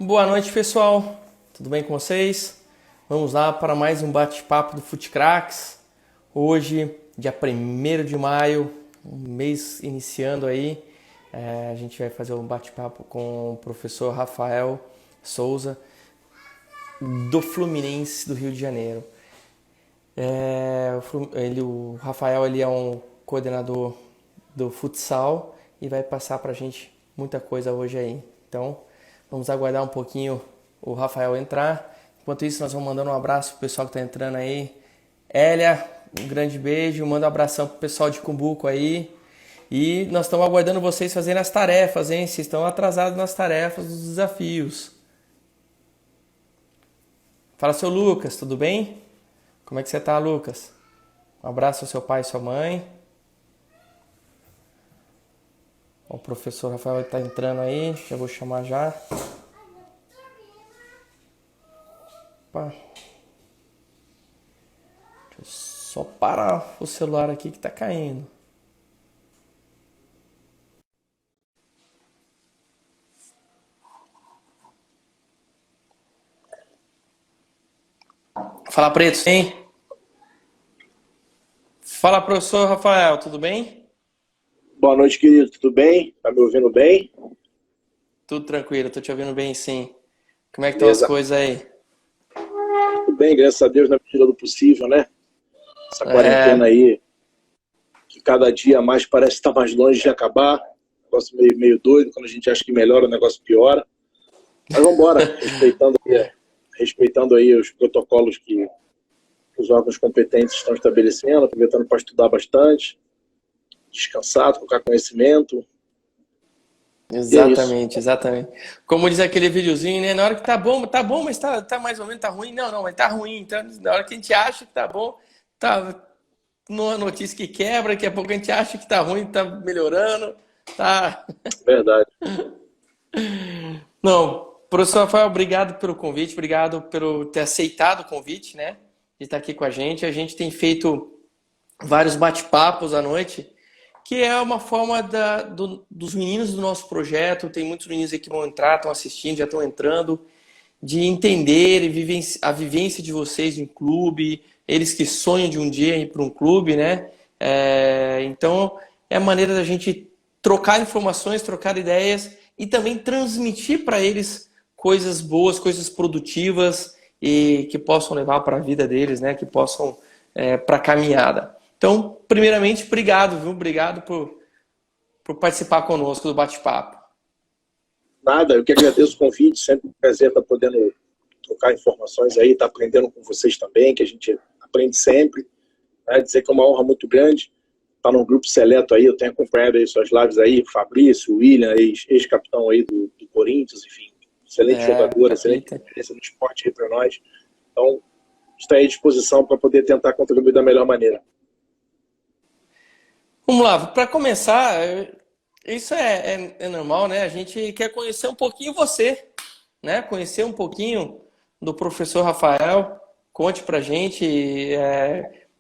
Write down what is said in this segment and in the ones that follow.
Boa noite, pessoal. Tudo bem com vocês? Vamos lá para mais um bate-papo do FutCracks. Hoje, dia 1º de maio, um mês iniciando aí. A gente vai fazer um bate-papo com o professor Rafael Souza, do Fluminense do Rio de Janeiro. O Rafael ele é um coordenador do futsal e vai passar para a gente muita coisa hoje aí. Então, vamos aguardar um pouquinho o Rafael entrar. Enquanto isso, nós vamos mandando um abraço pro pessoal que está entrando aí. Hélia, um grande beijo. Manda um abração pro pessoal de Cumbuco aí. E nós estamos aguardando vocês fazendo as tarefas, hein? Vocês estão atrasados nas tarefas dos desafios. Fala, seu Lucas, tudo bem? Como é que você tá, Lucas? Um abraço ao seu pai e sua mãe. O professor Rafael está entrando aí, já vou chamar já. Opa. Deixa eu só parar o celular aqui que está caindo. Fala, Preto, hein? Fala, professor Rafael, tudo bem? Boa noite, querido. Tudo bem? Tá me ouvindo bem? Tudo tranquilo, tô te ouvindo bem, sim. Como é que estão as Beleza. coisas aí? Tudo bem, graças a Deus, na medida do possível, né? Essa quarentena É, aí, que cada dia mais parece estar mais longe de acabar. Negócio meio doido, quando a gente acha que melhora, o negócio piora. Mas vamos embora, respeitando aí os protocolos que os órgãos competentes estão estabelecendo, aproveitando para estudar bastante, descansar, trocar conhecimento. E é isso. exatamente, exatamente. Como diz aquele videozinho, né? Na hora que tá bom, mas tá mais ou menos, tá ruim. Não, não, mas tá ruim. Então, na hora que a gente acha que tá bom, tá numa notícia que quebra, daqui a pouco a gente acha que tá ruim, tá melhorando, tá. Verdade. Não, professor Rafael, obrigado pelo convite, obrigado por ter aceitado o convite, né? De estar aqui com a gente. A gente tem feito vários bate-papos à noite, que é uma forma dos meninos do nosso projeto. Tem muitos meninos aí que vão entrar, estão assistindo, já estão entrando, de entender a vivência de vocês em clube, eles que sonham de um dia ir para um clube, né? Então, é a maneira da gente trocar informações, trocar ideias e também transmitir para eles coisas boas, coisas produtivas e que possam levar para a vida deles, né? Que possam para a caminhada. Então, primeiramente, obrigado, viu? Obrigado por participar conosco do bate-papo. Nada, eu que agradeço o convite, sempre um prazer estar podendo trocar informações aí, estar aprendendo com vocês também, que a gente aprende sempre, né? Dizer que é uma honra muito grande estar num grupo seleto aí, eu tenho acompanhado aí suas lives aí, Fabrício, William, ex-capitão aí do Corinthians, enfim, excelente jogador, excelente Capita. referência no esporte aí para nós, então está aí à disposição para poder tentar contribuir da melhor maneira. Vamos lá, para começar, isso é normal, né? A gente quer conhecer um pouquinho você, né? Conhecer um pouquinho do professor Rafael. Conte pra gente,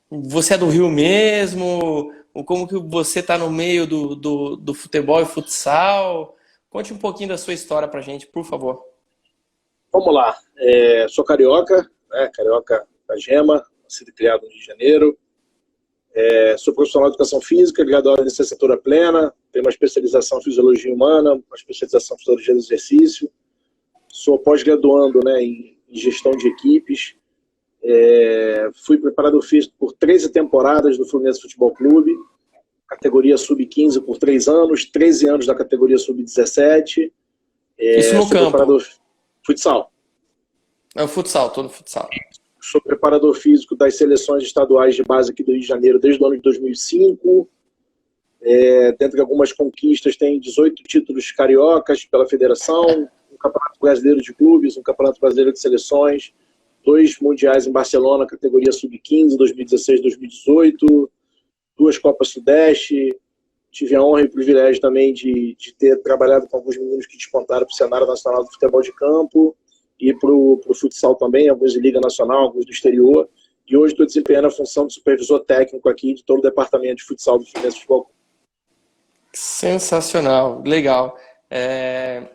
você é do Rio mesmo? Como que você está no meio do futebol e futsal? Conte um pouquinho da sua história pra gente, por favor. Vamos lá, sou carioca, né? Carioca da Gema, nascido e criado no Rio de Janeiro. Sou profissional de educação física, graduado em licenciatura plena, tenho uma especialização em fisiologia humana, uma especialização em fisiologia do exercício. Sou pós-graduando, né, em gestão de equipes. Fui preparador físico por 13 temporadas do Fluminense Futebol Clube, categoria sub-15 por 3 anos, 13 anos da categoria sub-17. Isso no Sou campo. preparador futsal. É o futsal, todo futsal. Sou preparador físico das seleções estaduais de base aqui do Rio de Janeiro desde o ano de 2005. Dentre algumas conquistas, tem 18 títulos cariocas pela federação, um campeonato brasileiro de clubes, um campeonato brasileiro de seleções, 2 mundiais em Barcelona, categoria sub-15, 2016 2018, 2 Copas Sudeste. Tive a honra e o privilégio também de ter trabalhado com alguns meninos que despontaram para o cenário nacional do futebol de campo e para o futsal também, alguns de Liga Nacional, alguns do exterior. E hoje estou desempenhando a função de supervisor técnico aqui de todo o departamento de futsal do Fluminense Futebol. Sensacional, legal. É,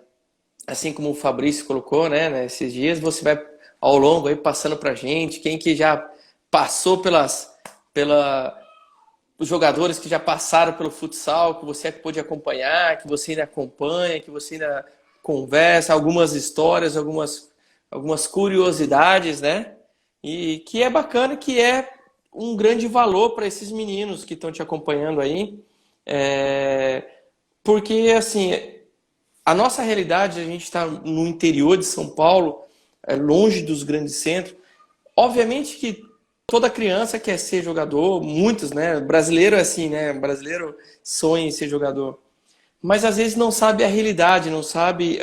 assim como o Fabrício colocou, né, esses dias, você vai ao longo aí passando pra gente, quem que já passou pela, os jogadores que já passaram pelo futsal, que você pôde acompanhar, que você ainda acompanha, que você ainda conversa, algumas histórias, algumas curiosidades, né? E que é bacana, que é um grande valor para esses meninos que estão te acompanhando aí. É, porque, assim, a nossa realidade, a gente está no interior de São Paulo, longe dos grandes centros. Obviamente que toda criança quer ser jogador, muitos, né? Brasileiro é assim, né? Brasileiro sonha em ser jogador. Mas às vezes não sabe a realidade, não sabe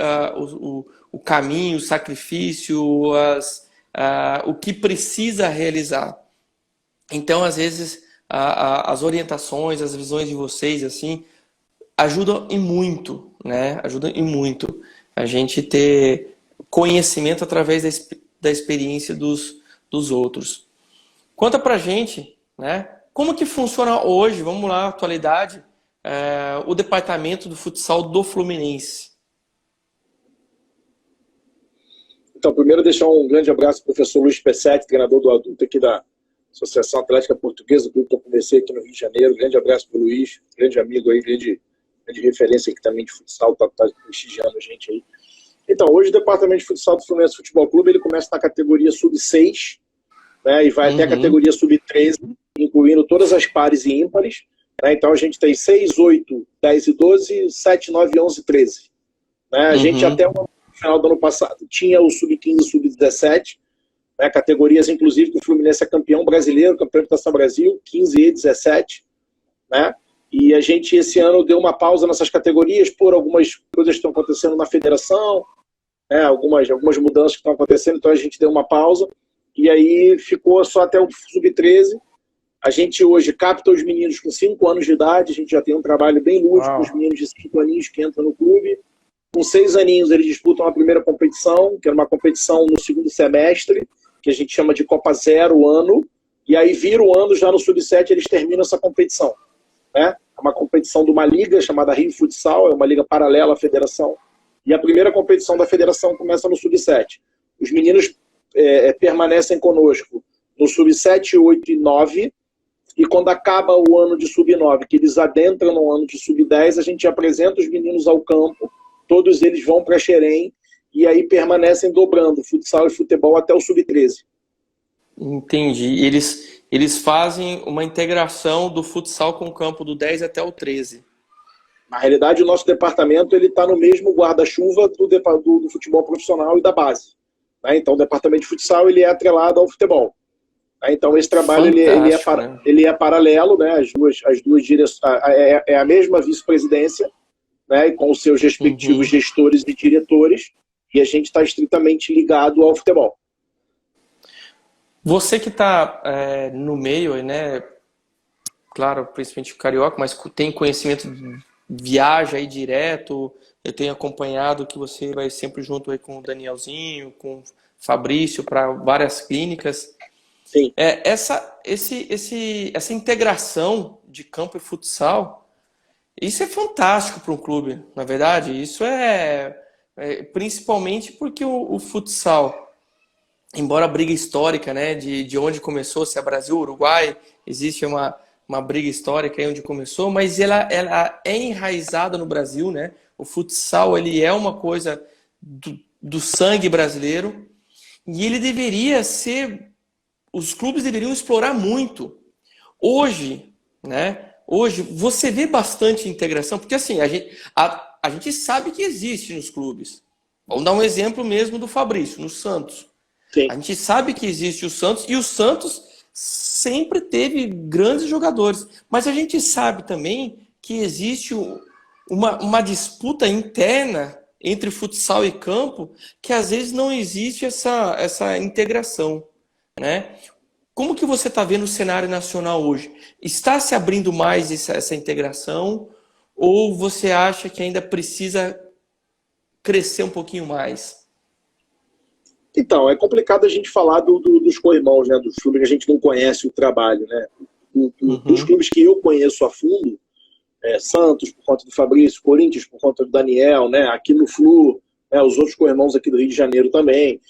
o caminho, o sacrifício, o que precisa realizar. Então, às vezes, as orientações, as visões de vocês, assim, ajudam e muito, né? Ajudam e muito a gente ter conhecimento através da experiência dos outros. Conta pra gente, né? Como que funciona hoje, vamos lá, atualidade, o departamento do futsal do Fluminense? Então, primeiro deixar um grande abraço ao professor Luiz Pessetti, treinador do adulto aqui da Associação Atlética Portuguesa, do que eu comecei aqui no Rio de Janeiro. Grande abraço para o Luiz, grande amigo aí, grande referência aqui também de futsal, tá prestigiando a gente aí. Então, hoje o departamento de futsal do Fluminense Futebol Clube, ele começa na categoria sub-6, né, e vai até a categoria sub-13, incluindo todas as pares e ímpares. Né, então a gente tem 6, 8, 10 e 12, 7, 9, 11, 13. Né, a gente até o final do ano passado tinha o sub-15 e sub-17, né, categorias inclusive que o Fluminense é campeão brasileiro, campeão de Taça Brasil, 15 e 17. Né, e a gente esse ano deu uma pausa nessas categorias por algumas coisas que estão acontecendo na federação, né, algumas mudanças que estão acontecendo, então a gente deu uma pausa. E aí ficou só até o sub-13. A gente hoje capta os meninos com 5 anos de idade, a gente já tem um trabalho bem lúdico com os meninos de 5 aninhos que entram no clube. Com 6 aninhos eles disputam a primeira competição, que é uma competição no segundo semestre, que a gente chama de Copa Zero ano, e aí vira o ano, já no sub-7 eles terminam essa competição. Né? É uma competição de uma liga chamada Rio Futsal, é uma liga paralela à federação, e a primeira competição da federação começa no sub-7. Os meninos permanecem conosco no sub-7, 8 e 9, e quando acaba o ano de sub-9, que eles adentram no ano de sub-10, a gente apresenta os meninos ao campo, todos eles vão para Xerém, e aí permanecem dobrando futsal e futebol até o sub-13. Entendi. Eles fazem uma integração do futsal com o campo do 10 até o 13. Na realidade, o nosso departamento está no mesmo guarda-chuva do futebol profissional e da base. Né? Então, o departamento de futsal ele é atrelado ao futebol. Né? Então, esse trabalho ele é paralelo, né? As duas direções, é a mesma vice-presidência, né? Com os seus respectivos gestores e diretores, e a gente está estritamente ligado ao futebol. Você que está no meio, né? Claro, principalmente o carioca, mas tem conhecimento, viaja aí direto. Eu tenho acompanhado que você vai sempre junto aí com o Danielzinho, com o Fabrício, para várias clínicas. Sim. Essa integração de campo e futsal, isso é fantástico para um clube, na verdade. Isso principalmente porque o futsal, embora a briga histórica, né, de onde começou, se é Brasil, Uruguai, existe uma briga histórica aí onde começou, mas ela é enraizada no Brasil, né? O futsal, ele é uma coisa do sangue brasileiro, e ele deveria ser, os clubes deveriam explorar muito. Hoje, né? Hoje você vê bastante integração, porque assim, a gente sabe que existe nos clubes. Vamos dar um exemplo mesmo do Fabrício, no Santos. Sim. A gente sabe que existe o Santos, e o Santos sempre teve grandes jogadores. Mas a gente sabe também que existe uma disputa interna entre futsal e campo, que às vezes não existe essa integração, né? Como que você está vendo o cenário nacional hoje? Está se abrindo mais essa integração, ou você acha que ainda precisa crescer um pouquinho mais? Então, é complicado a gente falar dos co-irmãos, né? Dos clubes que a gente não conhece o trabalho, né? Dos clubes que eu conheço a fundo, Santos por conta do Fabrício, Corinthians por conta do Daniel, né? Aqui no Flu, né, os outros co-irmãos aqui do Rio de Janeiro também.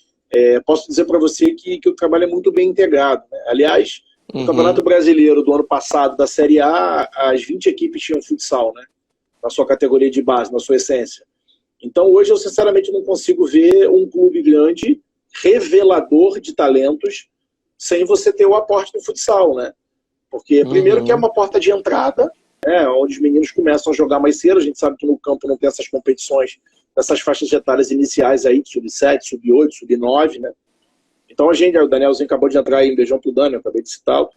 Posso dizer para você que o trabalho é muito bem integrado, né? Aliás, no Campeonato Brasileiro do ano passado, da Série A, as 20 equipes tinham futsal, né? Na sua categoria de base, na sua essência. Então, hoje, eu sinceramente não consigo ver um clube grande, revelador de talentos, sem você ter o aporte do futsal, né? Porque, primeiro, que é uma porta de entrada, né, onde os meninos começam a jogar mais cedo. A gente sabe que no campo não tem essas competições, essas faixas etárias iniciais aí, de sub-7, sub-8, sub-9, né? Então, o Danielzinho acabou de entrar aí, um beijão pro Dani, eu acabei de citá-lo.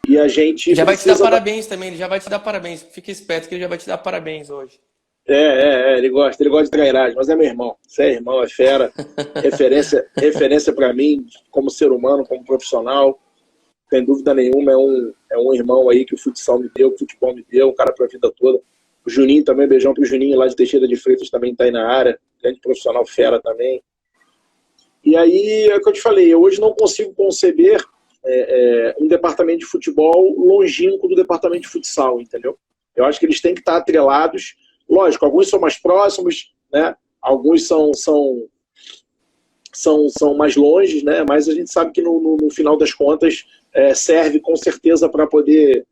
E a gente já vai te dar parabéns também, ele já vai te dar parabéns. Fica esperto que ele já vai te dar parabéns hoje. Ele gosta de trairagem, mas é meu irmão. Você é irmão, é fera. referência para mim, como ser humano, como profissional. Sem dúvida nenhuma, é um irmão aí que o futsal me deu, o futebol me deu, um cara pra vida toda. O Juninho também, beijão pro Juninho lá de Teixeira de Freitas, também tá aí na área. Grande profissional, fera também. E aí, é o que eu te falei, eu hoje não consigo conceber um departamento de futebol longínquo do departamento de futsal, entendeu? Eu acho que eles têm que estar atrelados. Lógico, alguns são mais próximos, né? Alguns são mais longe, né? Mas a gente sabe que no final das contas serve com certeza para poder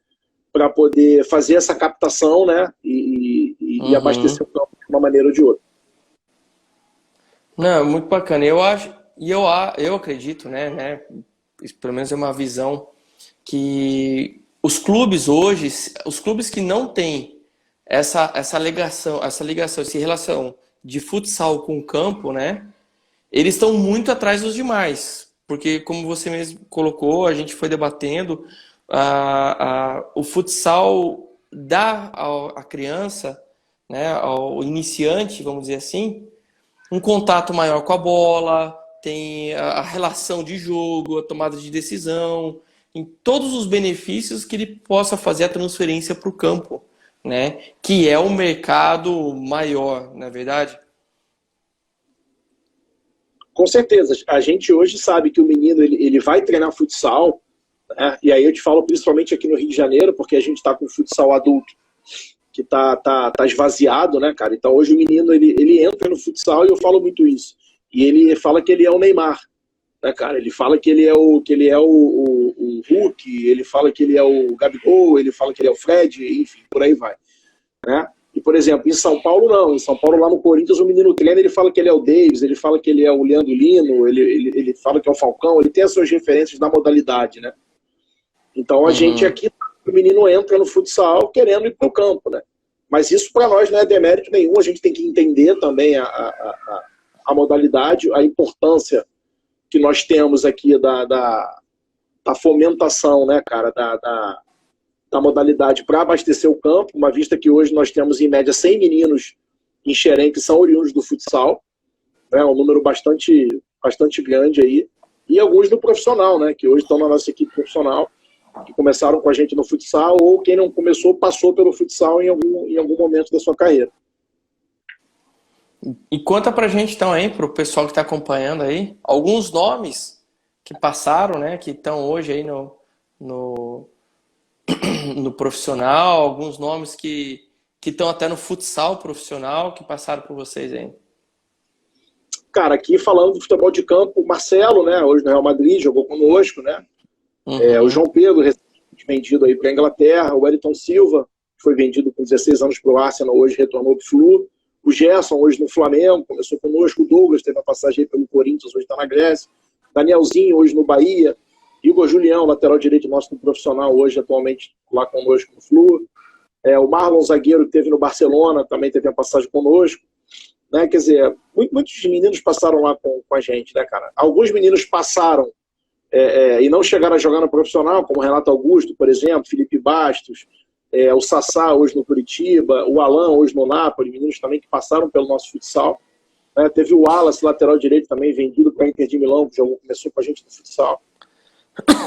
fazer essa captação, né? E abastecer o campo de uma maneira ou de outra. Não, muito bacana. Eu acho, eu acredito, né? Isso pelo menos é uma visão que os clubes hoje, os clubes que não têm essa ligação, essa relação de futsal com o campo, né? Eles estão muito atrás dos demais, porque como você mesmo colocou, a gente foi debatendo, o futsal dá à criança, né, ao iniciante, vamos dizer assim, um contato maior com a bola, tem a relação de jogo, a tomada de decisão, em todos os benefícios que ele possa fazer a transferência para o campo, né, que é o mercado maior, não é verdade? Com certeza. A gente hoje sabe que o menino ele vai treinar futsal, né? E aí eu te falo principalmente aqui no Rio de Janeiro, porque a gente está com o futsal adulto que tá esvaziado, né, cara? Então hoje o menino ele entra no futsal e eu falo muito isso. E ele fala que ele é o Neymar, né, cara? Ele fala que ele é o Hulk, ele fala que ele é o Gabigol, ele fala que ele é o Fred, enfim, por aí vai, né? E, por exemplo, em São Paulo, não. Em São Paulo, lá no Corinthians, o menino treina, ele fala que ele é o Davis, ele fala que ele é o Leandro Lino, ele fala que é o Falcão, ele tem as suas referências da modalidade, né? Então, a gente aqui, o menino entra no futsal querendo ir para o campo, né? Mas isso, para nós, não é demérito nenhum. A gente tem que entender também a modalidade, a importância que nós temos aqui da fomentação, né, cara, da modalidade para abastecer o campo, uma vista que hoje nós temos em média 100 meninos em Xerém que são oriundos do futsal, né, um número bastante grande aí, e alguns do profissional, né, que hoje estão na nossa equipe profissional, que começaram com a gente no futsal, ou quem não começou, passou pelo futsal em algum momento da sua carreira. E conta pra gente então aí, pro pessoal que está acompanhando aí, alguns nomes que passaram, né, que estão hoje aí no profissional, alguns nomes que estão até no futsal profissional, que passaram por vocês aí. Cara, aqui falando do futebol de campo, o Marcelo, né, hoje no Real Madrid, jogou conosco, né? O João Pedro, recentemente vendido aí para a Inglaterra, o Wellington Silva, que foi vendido com 16 anos para o Arsenal, hoje retornou para o Flu. O Gerson, hoje no Flamengo, começou conosco. O Douglas teve uma passagem aí pelo Corinthians, hoje está na Grécia. Danielzinho, hoje no Bahia. Igor Julião, lateral direito nosso no profissional, hoje atualmente lá conosco no Flu. O Marlon, zagueiro, que teve no Barcelona, também teve uma passagem conosco. Né? Quer dizer, muitos meninos passaram lá com a gente, né, cara? Alguns meninos passaram e não chegaram a jogar no profissional, como Renato Augusto, por exemplo, Felipe Bastos, o Sassá, hoje no Curitiba, o Alan, hoje no Napoli, meninos também que passaram pelo nosso futsal. Teve o Wallace, lateral direito, também vendido para a Inter de Milão, que começou com a gente no futsal.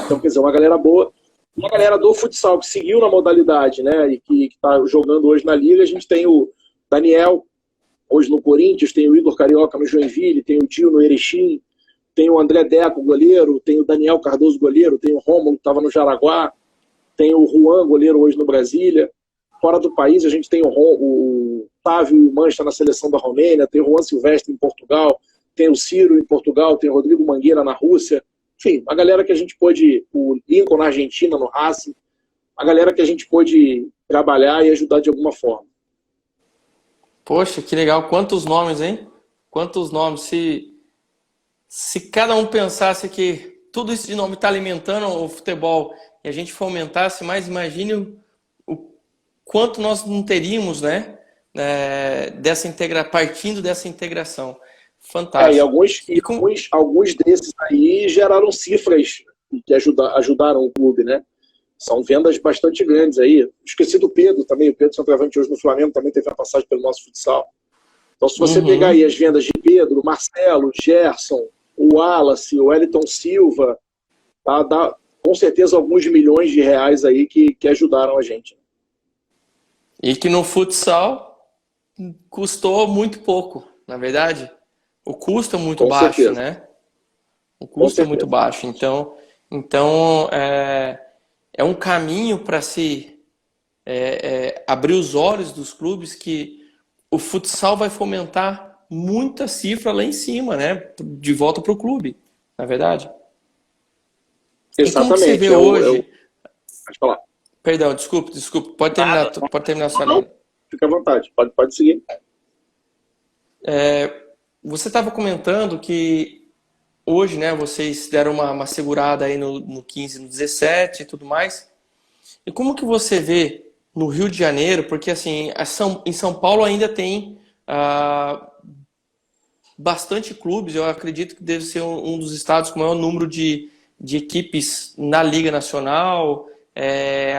Então, quer dizer, uma galera boa. Uma galera do futsal que seguiu na modalidade, né, e que está jogando hoje na Liga. A gente tem o Daniel, hoje no Corinthians, tem o Igor Carioca no Joinville, tem o Dio no Erechim, tem o André Deco, goleiro, tem o Daniel Cardoso, goleiro, tem o Romulo, que estava no Jaraguá, tem o Juan, goleiro hoje no Brasília. Fora do país, a gente tem o Otávio Mancha na seleção da Romênia, tem o Juan Silvestre em Portugal, tem o Ciro em Portugal, tem o Rodrigo Mangueira na Rússia. Enfim, a galera que a gente pôde, o Lincoln na Argentina, no Racing, a galera que a gente pôde trabalhar e ajudar de alguma forma. Poxa, que legal. Quantos nomes, hein? Quantos nomes. Se cada um pensasse que tudo isso de nome está alimentando o futebol e a gente fomentasse mais, imagine o quanto nós não teríamos, né? Partindo dessa integração. Fantástico. Alguns desses aí geraram cifras que ajudaram o clube, né? São vendas bastante grandes aí. Esqueci do Pedro também. O Pedro centroavante hoje no Flamengo também teve a passagem pelo nosso futsal. Então, se você pegar aí as vendas de Pedro, Marcelo, Gerson, o Wallace, o Wellington Silva, tá, dá com certeza alguns milhões de reais aí que ajudaram a gente. E que no futsal custou muito pouco, na verdade. O custo é muito baixo, né? O custo é muito baixo. Então é um caminho para se abrir os olhos dos clubes que o futsal vai fomentar muita cifra lá em cima, né? De volta para o clube, na verdade. Exatamente. E como que você vê hoje... Pode falar. Perdão, desculpe. Pode terminar a sua linha. Fica à vontade, pode seguir. Você estava comentando que hoje, né, vocês deram uma segurada aí no 15, no 17 e tudo mais. E como que você vê no Rio de Janeiro? Porque assim, em São Paulo ainda tem bastante clubes. Eu acredito que deve ser um dos estados com o maior número de equipes na Liga Nacional,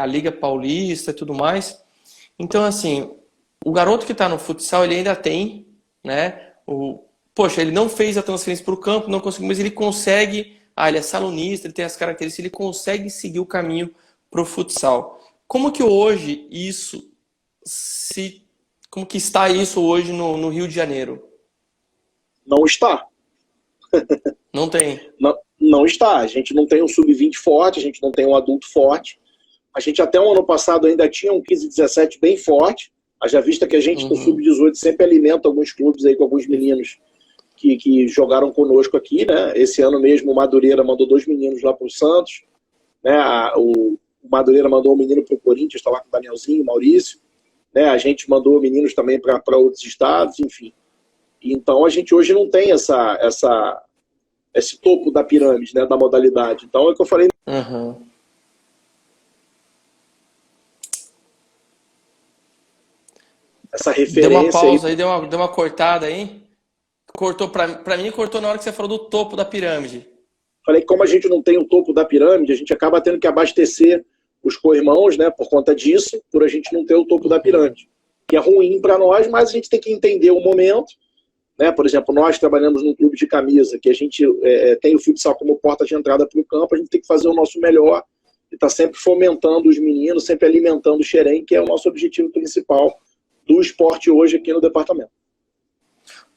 a Liga Paulista e tudo mais. Então, assim, o garoto que está no futsal, ele ainda tem, né? Poxa, ele não fez a transferência para o campo, não conseguiu, mas ele consegue. Ele é salonista, ele tem as características, ele consegue seguir o caminho para o futsal. Como que hoje como que está isso hoje no Rio de Janeiro? Não está. Não tem. Não está. A gente não tem um sub-20 forte, a gente não tem um adulto forte. A gente até o ano passado ainda tinha um 15-17 bem forte. Haja vista que a gente, com o sub-18, sempre alimenta alguns clubes aí com alguns meninos que jogaram conosco aqui, né? Esse ano mesmo o Madureira mandou 2 meninos lá para o Santos, né? O Madureira mandou um menino para o Corinthians, está lá com o Danielzinho, o Maurício, né? A gente mandou meninos também para outros estados, enfim. Então a gente hoje não tem esse topo da pirâmide, né? Da modalidade. Então é o que eu falei. Essa referência. Deu uma pausa aí, deu uma cortada aí. Cortou para mim, cortou na hora que você falou do topo da pirâmide. Falei que como a gente não tem o topo da pirâmide, a gente acaba tendo que abastecer os co-irmãos, né, por conta disso, por a gente não ter o topo da pirâmide. Que é ruim para nós, mas a gente tem que entender o momento. Né? Por exemplo, nós trabalhamos num clube de camisa, que a gente tem o futsal como porta de entrada para o campo, a gente tem que fazer o nosso melhor e tá sempre fomentando os meninos, sempre alimentando o xerém, que é o nosso objetivo principal do esporte hoje aqui no departamento.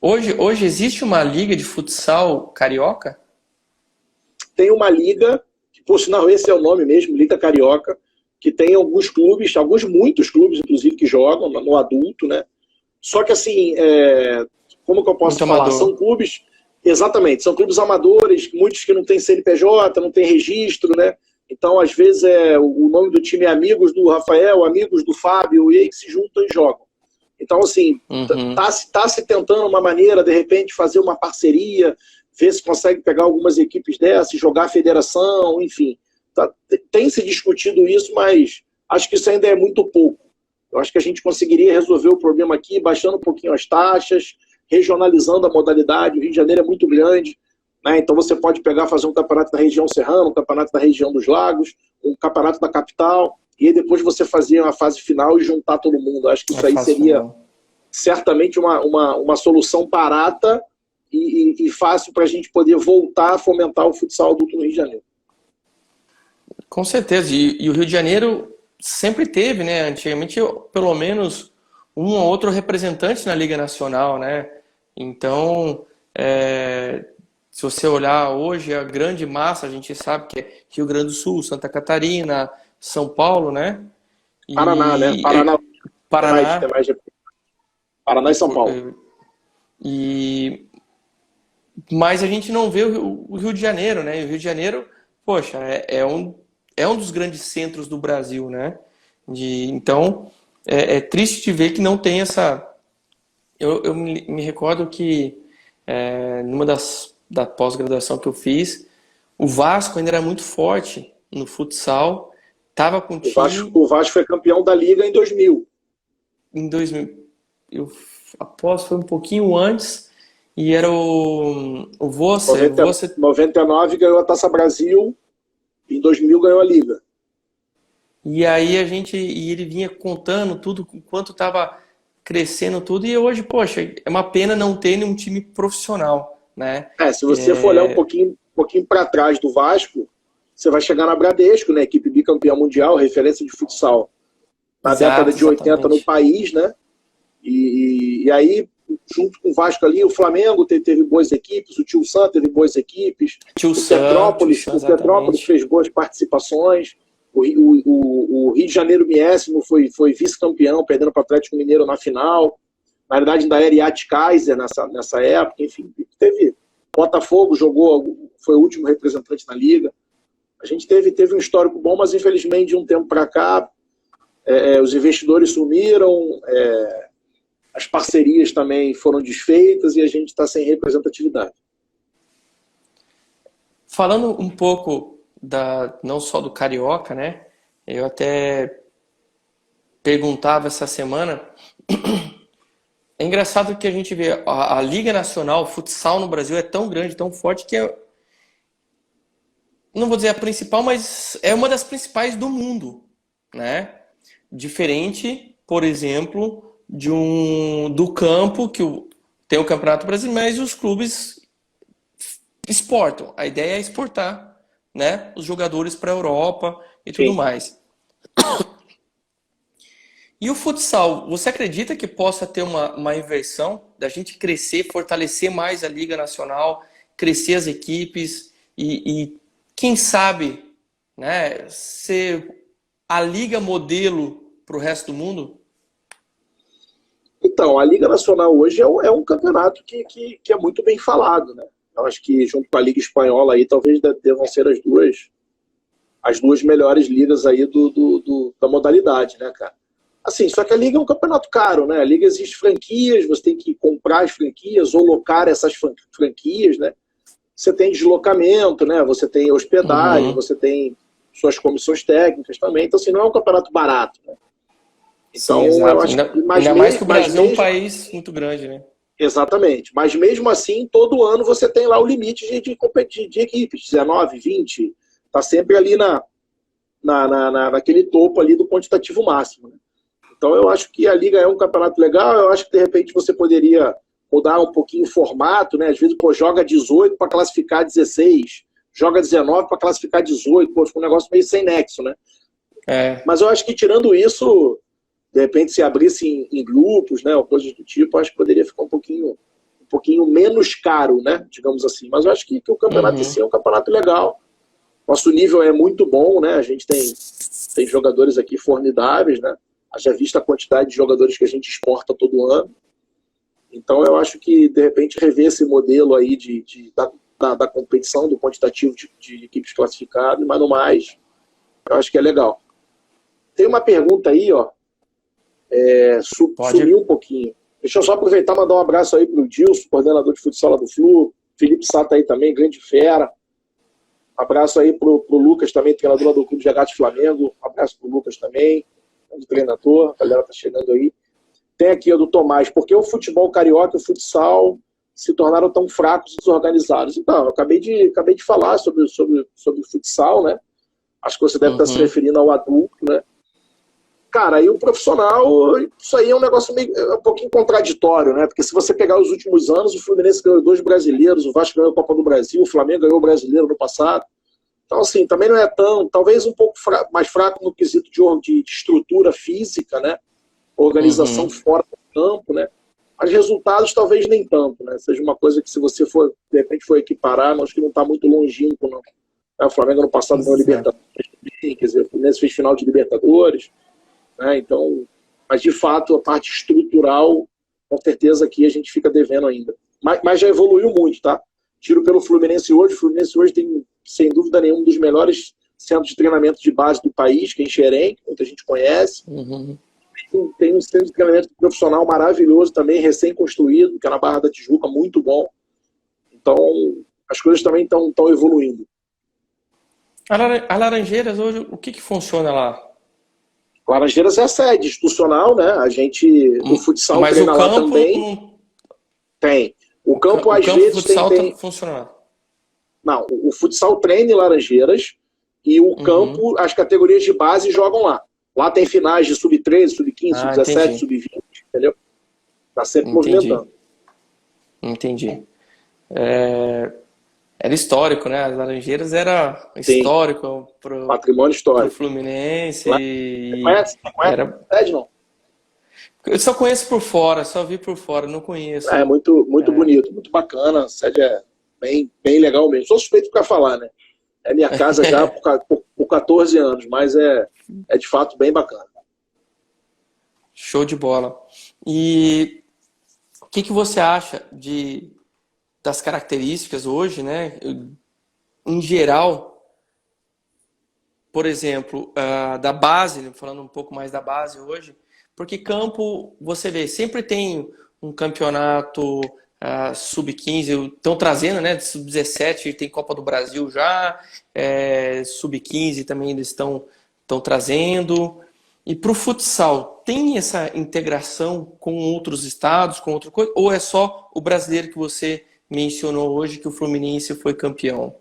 Hoje existe uma liga de futsal carioca? Tem uma liga, que por sinal esse é o nome mesmo, Liga Carioca, que tem alguns clubes, muitos clubes inclusive que jogam no adulto, né? Só que assim, como que eu posso falar? Amador. São clubes, exatamente, são clubes amadores, muitos que não têm CNPJ, não tem registro, né? Então às vezes o nome do time é amigos do Rafael, amigos do Fábio, e aí que se juntam e jogam. Então, assim, tá se tentando uma maneira, de repente, fazer uma parceria, ver se consegue pegar algumas equipes dessas, jogar a federação, enfim. Tem se discutido isso, mas acho que isso ainda é muito pouco. Eu acho que a gente conseguiria resolver o problema aqui, baixando um pouquinho as taxas, regionalizando a modalidade. O Rio de Janeiro é muito grande, né? Então você pode pegar, fazer um campeonato da região serrana, um campeonato da região dos lagos, um campeonato da capital, e aí depois você fazer uma fase final e juntar todo mundo. Acho que isso aí seria certamente uma solução barata e fácil para a gente poder voltar a fomentar o futsal adulto no Rio de Janeiro. Com certeza. E o Rio de Janeiro sempre teve, né? Antigamente, pelo menos um ou outro representante na Liga Nacional, né? Então, se você olhar hoje, a grande massa, a gente sabe que é Rio Grande do Sul, Santa Catarina, São Paulo, né? Paraná, né? Paraná. Tem mais. Paraná e São Paulo. Mas a gente não vê o Rio de Janeiro, né? E o Rio de Janeiro, poxa, é um dos grandes centros do Brasil, né? Então, é triste de ver que não tem essa... Eu me recordo que numa da pós-graduação que eu fiz, o Vasco ainda era muito forte no futsal, tava com time... O Vasco foi campeão da Liga em 2000. Em 2000, após foi um pouquinho antes, e era o Vossa. 99 ganhou a Taça Brasil, em 2000 ganhou a Liga. E aí ele vinha contando tudo, o quanto estava crescendo tudo, e hoje, poxa, é uma pena não ter nenhum time profissional, né? Se você for olhar um pouquinho para trás do Vasco, você vai chegar na Bradesco, né? Equipe bicampeã mundial, referência de futsal na década de 80 no país, né? E aí, junto com o Vasco ali, o Flamengo teve boas equipes, o Tio Sam teve boas equipes, o Petrópolis fez boas participações, o Rio de Janeiro Miésimo foi vice-campeão, perdendo para o Atlético Mineiro na final. Na verdade, ainda era Iat Kaiser nessa época. Enfim, teve Botafogo, foi o último representante na Liga. A gente teve um histórico bom, mas infelizmente de um tempo para cá os investidores sumiram, as parcerias também foram desfeitas e a gente está sem representatividade. Falando um pouco não só do Carioca, né? Eu até perguntava essa semana. É engraçado que a gente vê a Liga Nacional, o futsal no Brasil é tão grande, tão forte que não vou dizer a principal, mas é uma das principais do mundo, né? Diferente, por exemplo, do campo, que tem o Campeonato Brasileiro, mas os clubes exportam. A ideia é exportar, né, os jogadores para a Europa e tudo mais. E o futsal, você acredita que possa ter uma inversão da gente crescer, fortalecer mais a Liga Nacional, crescer as equipes e quem sabe, né, ser a liga modelo para o resto do mundo? Então, a Liga Nacional hoje é um campeonato que é muito bem falado, né? Eu acho que junto com a Liga Espanhola aí, talvez devam ser as duas melhores ligas aí da modalidade, né, cara? Assim, só que a Liga é um campeonato caro, né? A Liga existe franquias, você tem que comprar as franquias ou locar essas franquias, né? Você tem deslocamento, né? Você tem hospedagem, você tem suas comissões técnicas também. Então, assim, não é um campeonato barato, né? Então, sim, eu acho que... Ainda mais que o Brasil é um país muito grande, né? Exatamente. Mas mesmo assim, todo ano você tem lá o limite de equipes, 19, 20. Está sempre ali naquele topo ali do quantitativo máximo, né? Então eu acho que a Liga é um campeonato legal. Eu acho que de repente você poderia mudar um pouquinho o formato, né? Às vezes, joga 18 para classificar 16, joga 19 para classificar 18, fica um negócio meio sem nexo, né? Mas eu acho que tirando isso, de repente se abrisse em grupos, né, ou coisas do tipo, acho que poderia ficar um pouquinho menos caro, né, digamos assim. Mas eu acho que o campeonato em si é um campeonato legal. Nosso nível é muito bom, né? A gente tem jogadores aqui formidáveis, né? Haja vista a quantidade de jogadores que a gente exporta todo ano. Então eu acho que, de repente, rever esse modelo aí da competição, do quantitativo de equipes classificadas, mas no mais, eu acho que é legal. Tem uma pergunta aí, ó. Sumiu um pouquinho. Deixa eu só aproveitar e mandar um abraço aí pro Dilson, coordenador de futsal lá do Flu. Felipe Sata aí também, grande fera. Abraço aí pro Lucas também, treinador lá do Clube de Regate Flamengo. Abraço pro Lucas também, do treinador. A galera tá chegando aí. Tem aqui o do Tomás. Por que o futebol carioca e o futsal se tornaram tão fracos e desorganizados? Então, eu acabei de falar sobre o futsal, né? Acho que você deve estar se referindo ao adulto, né? Cara, aí o profissional, isso aí é um negócio um pouquinho contraditório, né? Porque se você pegar os últimos anos, o Fluminense ganhou 2 brasileiros, o Vasco ganhou a Copa do Brasil, o Flamengo ganhou o brasileiro no passado. Então, assim, também não é talvez um pouco mais fraco no quesito de estrutura física, né? Organização fora do campo, né? Mas resultados talvez nem tanto, né? Seja uma coisa que, se você de repente for equiparar, acho que não está muito longínquo, não. O Flamengo no passado ganhou Libertadores, quer dizer, o Fluminense fez final de Libertadores, né? Então, mas de fato a parte estrutural com certeza aqui a gente fica devendo ainda. Mas já evoluiu muito, tá? Tiro pelo Fluminense hoje. O Fluminense hoje tem, sem dúvida nenhuma, um dos melhores centros de treinamento de base do país, que é em Xerém, que muita gente conhece. Uhum. Tem um centro de treinamento profissional maravilhoso também, recém-construído, que é na Barra da Tijuca, muito bom. Então, as coisas também estão evoluindo. A Laranjeiras hoje, o que funciona lá? Laranjeiras é a sede institucional, né? A gente, o futsal Mas treina o lá campo também. não... Tem. O campo, às campo vezes, futsal tem... tá funcionando. Não, o futsal treina em Laranjeiras e o campo, as categorias de base jogam lá. Lá tem finais de sub-13, sub-15, sub-17, sub-20, entendeu? Tá sempre movimentando. Entendi. Era histórico, né? As Laranjeiras era histórico pro patrimônio histórico. Pro Fluminense. Você conhece? Era... não? Eu só conheço por fora, só vi por fora, não conheço. É muito bonito, muito bacana. A sede é bem legal mesmo. Sou suspeito para falar, né? É minha casa já por 14 anos, mas é de fato bem bacana. Show de bola. E o que você acha das características hoje, né? Em geral, por exemplo, da base, falando um pouco mais da base hoje, porque campo, você vê, sempre tem um campeonato sub-15, estão trazendo, né? Sub-17 tem Copa do Brasil já, sub-15 também eles estão trazendo. E para o futsal, tem essa integração com outros estados, com outra coisa? Ou é só o brasileiro que você mencionou hoje, que o Fluminense foi campeão?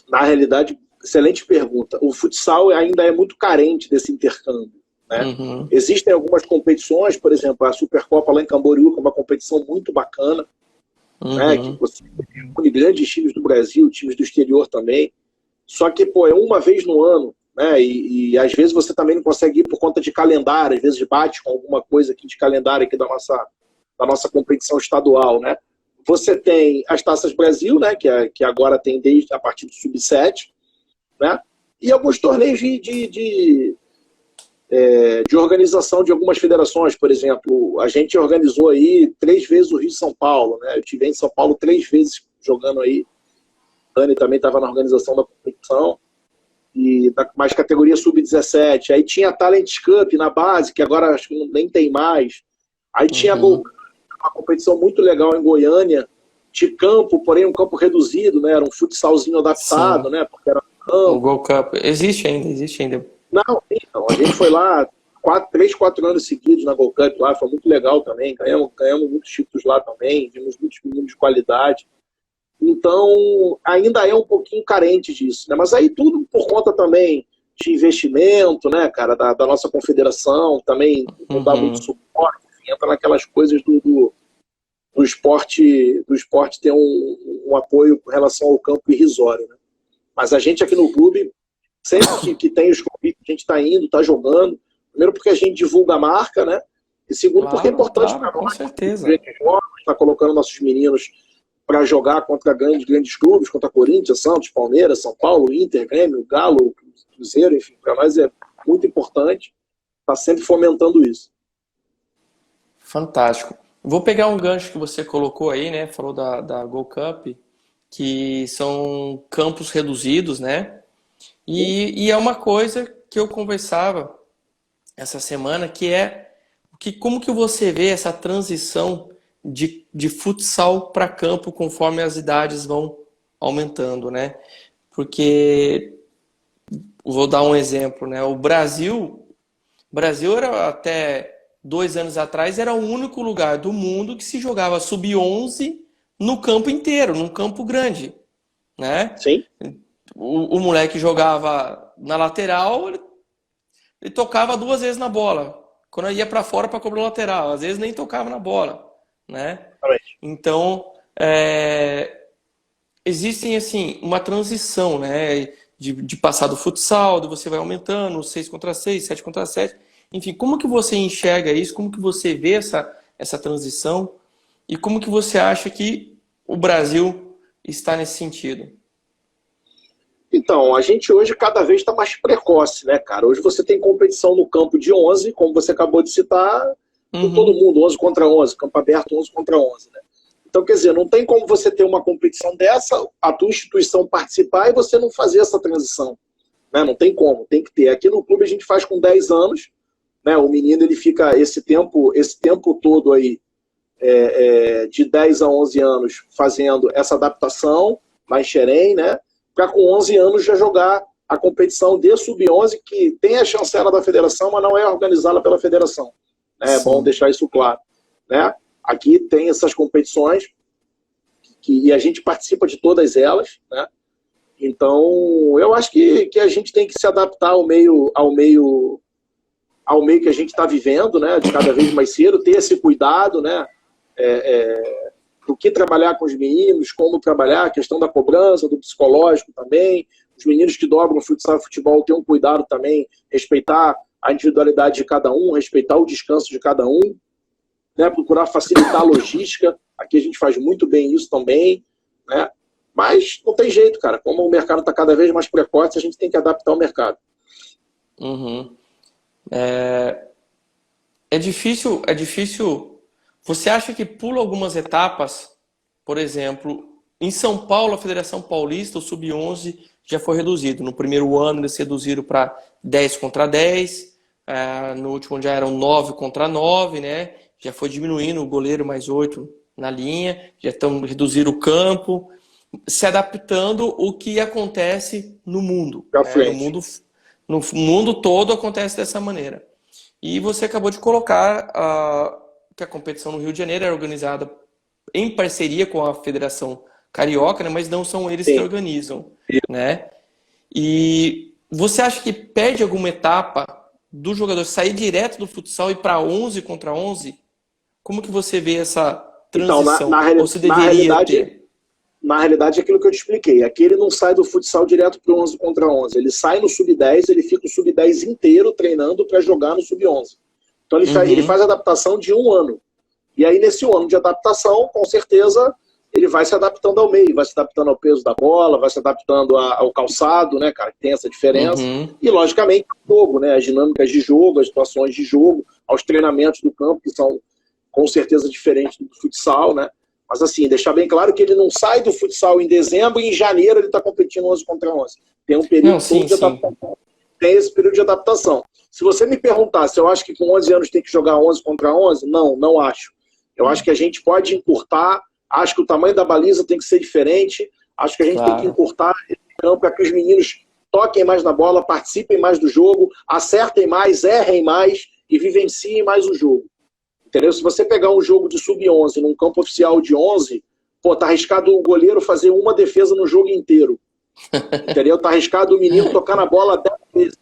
Na realidade, excelente pergunta. O futsal ainda é muito carente desse intercâmbio. Né? Uhum. Existem algumas competições, por exemplo, a Supercopa lá em Camboriú, que é uma competição muito bacana, né? Que você une grandes times do Brasil, times do exterior também. Só que, é uma vez no ano, né? E às vezes você também não consegue ir por conta de calendário, às vezes bate com alguma coisa aqui de calendário aqui da nossa competição estadual, né? Você tem as Taças Brasil, né? Que agora tem desde a partir do Sub-7, né? E alguns torneios de organização de algumas federações. Por exemplo, a gente organizou aí 3 vezes o Rio São Paulo, né? Eu estive em São Paulo 3 vezes jogando aí. A Dani também estava na organização da competição. E mais categoria sub-17. Aí tinha a Talent Cup na base, que agora acho que nem tem mais. Aí tinha uma competição muito legal em Goiânia, de campo, porém um campo reduzido, né? Era um futsalzinho adaptado, né? Porque era campo. O Gold Cup existe ainda. Não, a gente foi lá 3, 4 anos seguidos na Gold Cup lá, foi muito legal também, ganhamos muitos títulos lá também, vimos muitos meninos de qualidade. Então, ainda é um pouquinho carente disso, né? Mas aí tudo por conta também de investimento, né, cara, da nossa confederação, também não dá muito suporte, enfim, entra naquelas coisas do esporte ter um apoio em relação ao campo irrisório, né? Mas a gente aqui no clube, sempre que tem os convites, a gente está indo, está jogando. Primeiro porque a gente divulga a marca, né? E segundo porque é importante para nós. Com certeza. Está colocando nossos meninos para jogar contra grandes clubes, contra Corinthians, Santos, Palmeiras, São Paulo, Inter, Grêmio, Galo, Cruzeiro, enfim, para nós é muito importante. Está sempre fomentando isso. Fantástico. Vou pegar um gancho que você colocou aí, né? Falou da Gold Cup, que são campos reduzidos, né? E é uma coisa que eu conversava essa semana, que como que você vê essa transição de futsal para campo conforme as idades vão aumentando, né? Porque, vou dar um exemplo, né? O Brasil era até 2 anos atrás, era o único lugar do mundo que se jogava sub-11 no campo inteiro, num campo grande, né? Sim. O moleque jogava na lateral, ele tocava 2 vezes na bola. Quando ia para fora para cobrar o lateral, às vezes nem tocava na bola, né? Então, existem assim uma transição, né? De passar do futsal, você vai aumentando, 6 contra 6, 7 contra 7. Enfim, como que você enxerga isso? Como que você vê essa transição? E como que você acha que o Brasil está nesse sentido? Então, a gente hoje cada vez está mais precoce, né, cara? Hoje você tem competição no campo de 11, como você acabou de citar, com todo mundo, 11 contra 11, campo aberto 11 contra 11, né? Então, quer dizer, não tem como você ter uma competição dessa, a tua instituição participar e você não fazer essa transição, né? Não tem como, tem que ter. Aqui no clube a gente faz com 10 anos, né? O menino ele fica esse tempo todo aí, de 10 a 11 anos fazendo essa adaptação lá em Xerém, né? Para com 11 anos já jogar a competição de sub-11, que tem a chancela da federação, mas não é organizada pela federação. É bom deixar isso claro, né? Aqui tem essas competições e a gente participa de todas elas, né? Então, eu acho que a gente tem que se adaptar ao meio que a gente está vivendo, né? De cada vez mais cedo, ter esse cuidado, né? Do que trabalhar com os meninos, como trabalhar, a questão da cobrança, do psicológico também. Os meninos que dobram futsal e futebol têm um cuidado também, respeitar a individualidade de cada um, respeitar o descanso de cada um, né? Procurar facilitar a logística. Aqui a gente faz muito bem isso também, né? Mas não tem jeito, cara. Como o mercado está cada vez mais precoce, a gente tem que adaptar o mercado. Uhum. É difícil. Você acha que pula algumas etapas? Por exemplo, em São Paulo, a Federação Paulista, o Sub-11 já foi reduzido. No primeiro ano eles reduziram para 10 contra 10. No último já eram 9 contra 9, né? Já foi diminuindo o goleiro mais 8 na linha. Já estão reduzindo o campo. Se adaptando o que acontece no mundo. No mundo todo acontece dessa maneira. E você acabou de colocar que a competição no Rio de Janeiro é organizada em parceria com a Federação Carioca, né? Mas não são eles que organizam, né? E você acha que perde alguma etapa do jogador sair direto do futsal e para 11 contra 11? Como que você vê essa transição? Então, ou se deveria ter? Na realidade, é aquilo que eu te expliquei. Aqui ele não sai do futsal direto para o 11 contra 11. Ele sai no sub-10, ele fica o sub-10 inteiro treinando para jogar no sub-11. Então ele faz a adaptação de um ano. E aí nesse ano de adaptação, com certeza, ele vai se adaptando ao meio, vai se adaptando ao peso da bola, vai se adaptando ao calçado, né, cara, que tem essa diferença. E, logicamente, o jogo, né, as dinâmicas de jogo, as situações de jogo, aos treinamentos do campo, que são, com certeza, diferentes do futsal, né. Mas, assim, deixar bem claro que ele não sai do futsal em dezembro e em janeiro ele está competindo 11 contra 11. Tem um período de adaptação. Tem esse período de adaptação. Se você me perguntar se eu acho que com 11 anos tem que jogar 11 contra 11, não acho. Eu acho que a gente pode encurtar, acho que o tamanho da baliza tem que ser diferente, acho que a gente tem que encurtar esse campo para que os meninos toquem mais na bola, participem mais do jogo, acertem mais, errem mais e vivenciem mais o jogo. Entendeu? Se você pegar um jogo de sub-11 num campo oficial de 11, pô, tá arriscado o goleiro fazer uma defesa no jogo inteiro. Entendeu? Tá arriscado o menino tocar na bola 10 vezes.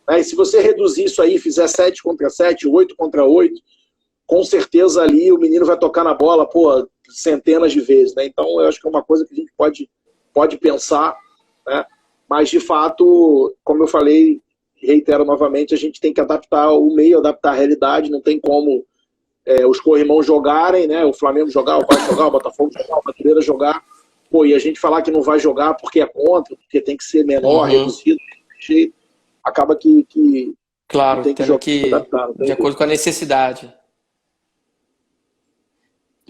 E se você reduzir isso aí, fizer 7 contra 7, 8 contra 8, com certeza ali o menino vai tocar na bola, pô, centenas de vezes, né? Então eu acho que é uma coisa que a gente pode pensar, né? Mas de fato, como eu falei, reitero novamente, a gente tem que adaptar o meio, adaptar a realidade, não tem como os corrimãos jogarem, né? O Flamengo jogar, o Vasco jogar, o Botafogo jogar, o Madureira jogar, pô, e a gente falar que não vai jogar porque é contra, porque tem que ser menor, reduzido, acaba que claro, tem que jogar, adaptar, de acordo com a necessidade.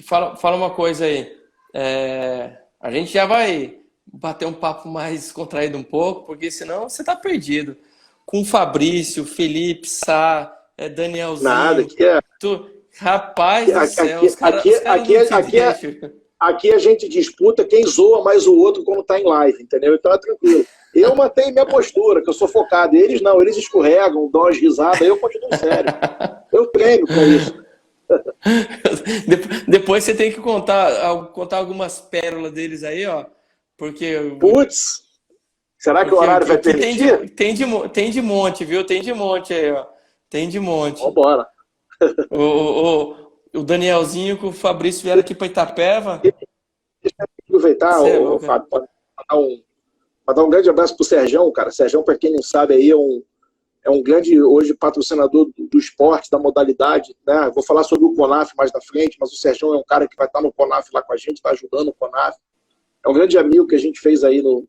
Fala uma coisa aí. A gente já vai bater um papo mais contraído um pouco, porque senão você tá perdido. Com o Fabrício, Felipe, Sá, Danielzinho. Nada, Rapaz do céu, aqui a gente disputa quem zoa mais o outro quando tá em live, entendeu? Então é tranquilo. Eu mantenho minha postura, que eu sou focado. Eles não, eles escorregam, dão as risadas, eu continuo sério. Eu treino com isso. Depois você tem que contar algumas pérolas deles aí, ó. Porque. Putz! Será que o horário vai permitir? Tem de monte, viu? Tem de monte aí, ó. Tem de monte. Vambora. O Danielzinho com o Fabrício vieram aqui para Itapeva. Deixa eu aproveitar, Fábio, para dar um grande abraço pro Serjão, cara. Serjão, para quem não sabe, aí é um grande, hoje, patrocinador do esporte, da modalidade, né? Vou falar sobre o CONAF mais na frente, mas o Serjão é um cara que vai estar no CONAF lá com a gente, está ajudando o CONAF. É um grande amigo que a gente fez aí no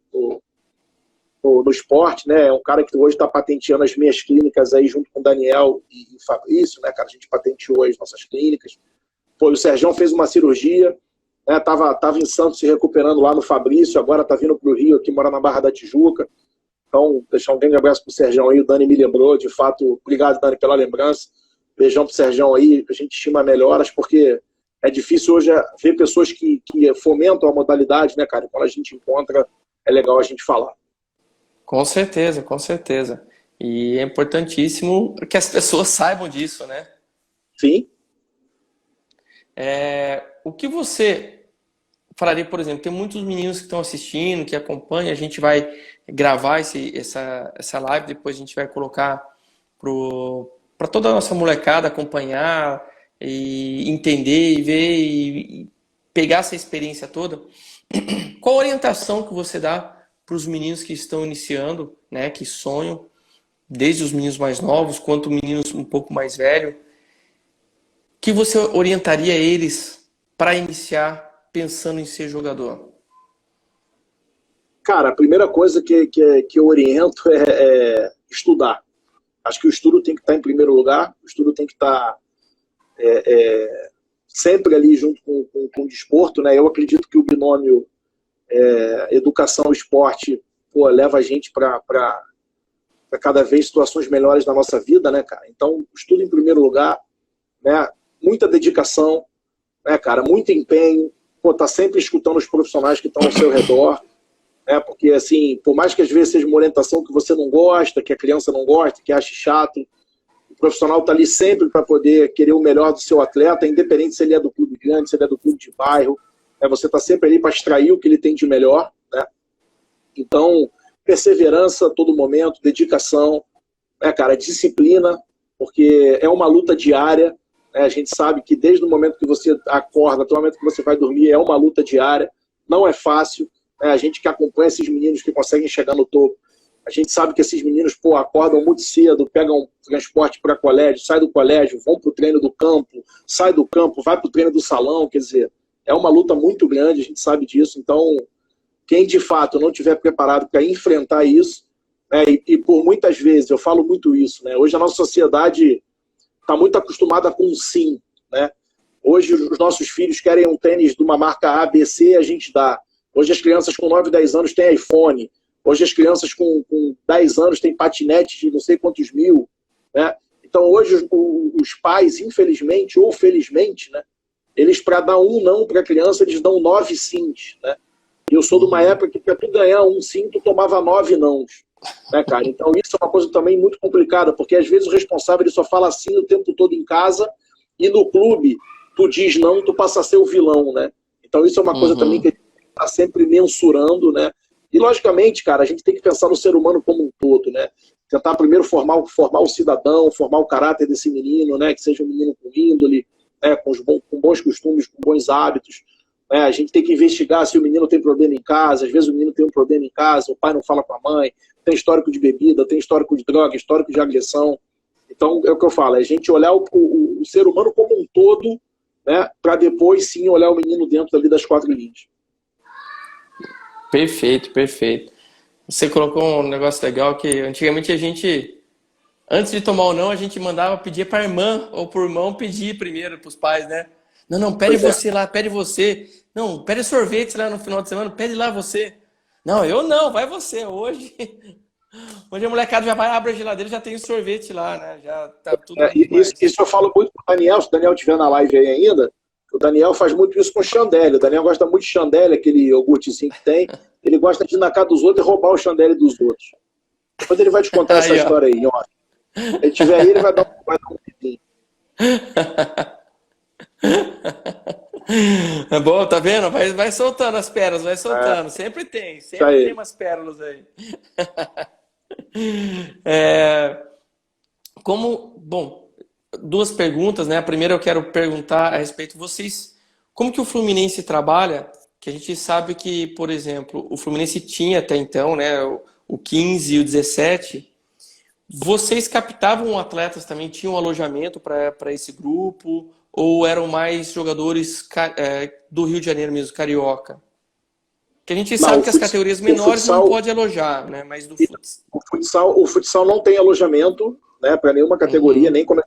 no esporte, né? É um cara que hoje está patenteando as minhas clínicas aí junto com o Daniel e Fabrício, né, cara? A gente patenteou as nossas clínicas. Pô, o Sergião fez uma cirurgia, né? Tava em Santos se recuperando lá no Fabrício, agora tá vindo pro Rio, aqui mora na Barra da Tijuca. Então, deixar um grande abraço pro Sergião aí, o Dani me lembrou, de fato, obrigado, Dani, pela lembrança. Beijão pro Sergião aí, a gente estima melhoras, porque é difícil hoje ver pessoas que fomentam a modalidade, né, cara? Quando a gente encontra, é legal a gente falar. Com certeza, com certeza. E é importantíssimo que as pessoas saibam disso, né? Sim. O que você falaria, por exemplo, tem muitos meninos que estão assistindo, que acompanham, a gente vai gravar essa live, depois a gente vai colocar para toda a nossa molecada acompanhar e entender e ver e pegar essa experiência toda. Qual a orientação que você dá para os meninos que estão iniciando, né, que sonham, desde os meninos mais novos quanto meninos um pouco mais velhos, que você orientaria eles para iniciar pensando em ser jogador? Cara, a primeira coisa que eu oriento é estudar. Acho que o estudo tem que estar em primeiro lugar, o estudo tem que estar sempre ali junto com o desporto, né? Eu acredito que o binômio educação e esporte, pô, leva a gente para cada vez situações melhores na nossa vida, né, cara? Então, estudo em primeiro lugar, né? Muita dedicação, né, cara? Muito empenho, pô, tá sempre escutando os profissionais que estão ao seu redor, né? Porque, assim, por mais que às vezes seja uma orientação que você não gosta, que a criança não gosta, que ache chato, o profissional tá ali sempre para poder querer o melhor do seu atleta, independente se ele é do clube grande, se ele é do clube de bairro, né? Você tá sempre ali para extrair o que ele tem de melhor, né? Então, perseverança a todo momento, dedicação, né, cara? Disciplina, porque é uma luta diária, né? A gente sabe que desde o momento que você acorda até o momento que você vai dormir é uma luta diária, não é fácil, né? A gente que acompanha esses meninos que conseguem chegar no topo, a gente sabe que esses meninos, pô, acordam muito cedo, pegam transporte para colégio, sai do colégio, vão para o treino do campo, sai do campo, vai para o treino do salão, quer dizer, é uma luta muito grande, a gente sabe disso. Então, quem de fato não estiver preparado para enfrentar isso, né, e por muitas vezes, eu falo muito isso, né, hoje a nossa sociedade está muito acostumada com o sim, né? Hoje os nossos filhos querem um tênis de uma marca A, B, C, a gente dá. Hoje as crianças com 9, 10 anos têm iPhone. Hoje as crianças com 10 anos têm patinete de não sei quantos mil, né? Então hoje os pais, infelizmente ou felizmente, né, eles para dar um não para a criança, eles dão 9 sims, né? E eu sou de uma época que para tu ganhar um sim, tu tomava 9 nãos, né, cara? Então isso é uma coisa também muito complicada, porque às vezes o responsável ele só fala sim o tempo todo em casa e no clube tu diz não, tu passa a ser o vilão, né? Então isso é uma coisa também que a gente está sempre mensurando, né? E, logicamente, cara, a gente tem que pensar no ser humano como um todo, né? Tentar primeiro formar o cidadão, formar o caráter desse menino, né? Que seja um menino com índole, né? Com bons costumes, com bons hábitos. Né? A gente tem que investigar se o menino tem problema em casa. Às vezes o menino tem um problema em casa, o pai não fala com a mãe, tem histórico de bebida, tem histórico de droga, histórico de agressão. Então, é o que eu falo, é a gente olhar o ser humano como um todo, né? Para depois, sim, olhar o menino dentro ali das 4 linhas. Perfeito, perfeito. Você colocou um negócio legal que antigamente a gente, antes de tomar o não, a gente mandava pedir para a irmã ou para o irmão pedir primeiro para os pais, né? Não, pede você lá, pede você. Não, pede sorvete lá no final de semana, pede lá você. Não, eu não, vai você. Hoje a molecada já vai, abre a geladeira, já tem o sorvete lá, né? Já tá tudo isso eu falo muito pro Daniel, se o Daniel estiver na live aí ainda. O Daniel faz muito isso com Chandelle. O Daniel gosta muito de Chandelle, aquele iogurtezinho que tem. Ele gosta de ir na casa dos outros e roubar o Chandelle dos outros. Depois ele vai te contar essa história aí, ó. Se ele tiver aí, ele vai dar um pedido. É bom, tá vendo? Vai soltando as pérolas, vai soltando. Sempre tem umas pérolas aí. Bom, 2 perguntas, né? A primeira eu quero perguntar a respeito vocês, como que o Fluminense trabalha, que a gente sabe que, por exemplo, o Fluminense tinha até então, né, o 15 e o 17, vocês captavam atletas também, tinham alojamento para esse grupo, ou eram mais jogadores do Rio de Janeiro mesmo, carioca? Que a gente Não, sabe que as categorias menores não pode alojar, né? Mas do futsal. O futsal não tem alojamento, né, para nenhuma categoria, nem como é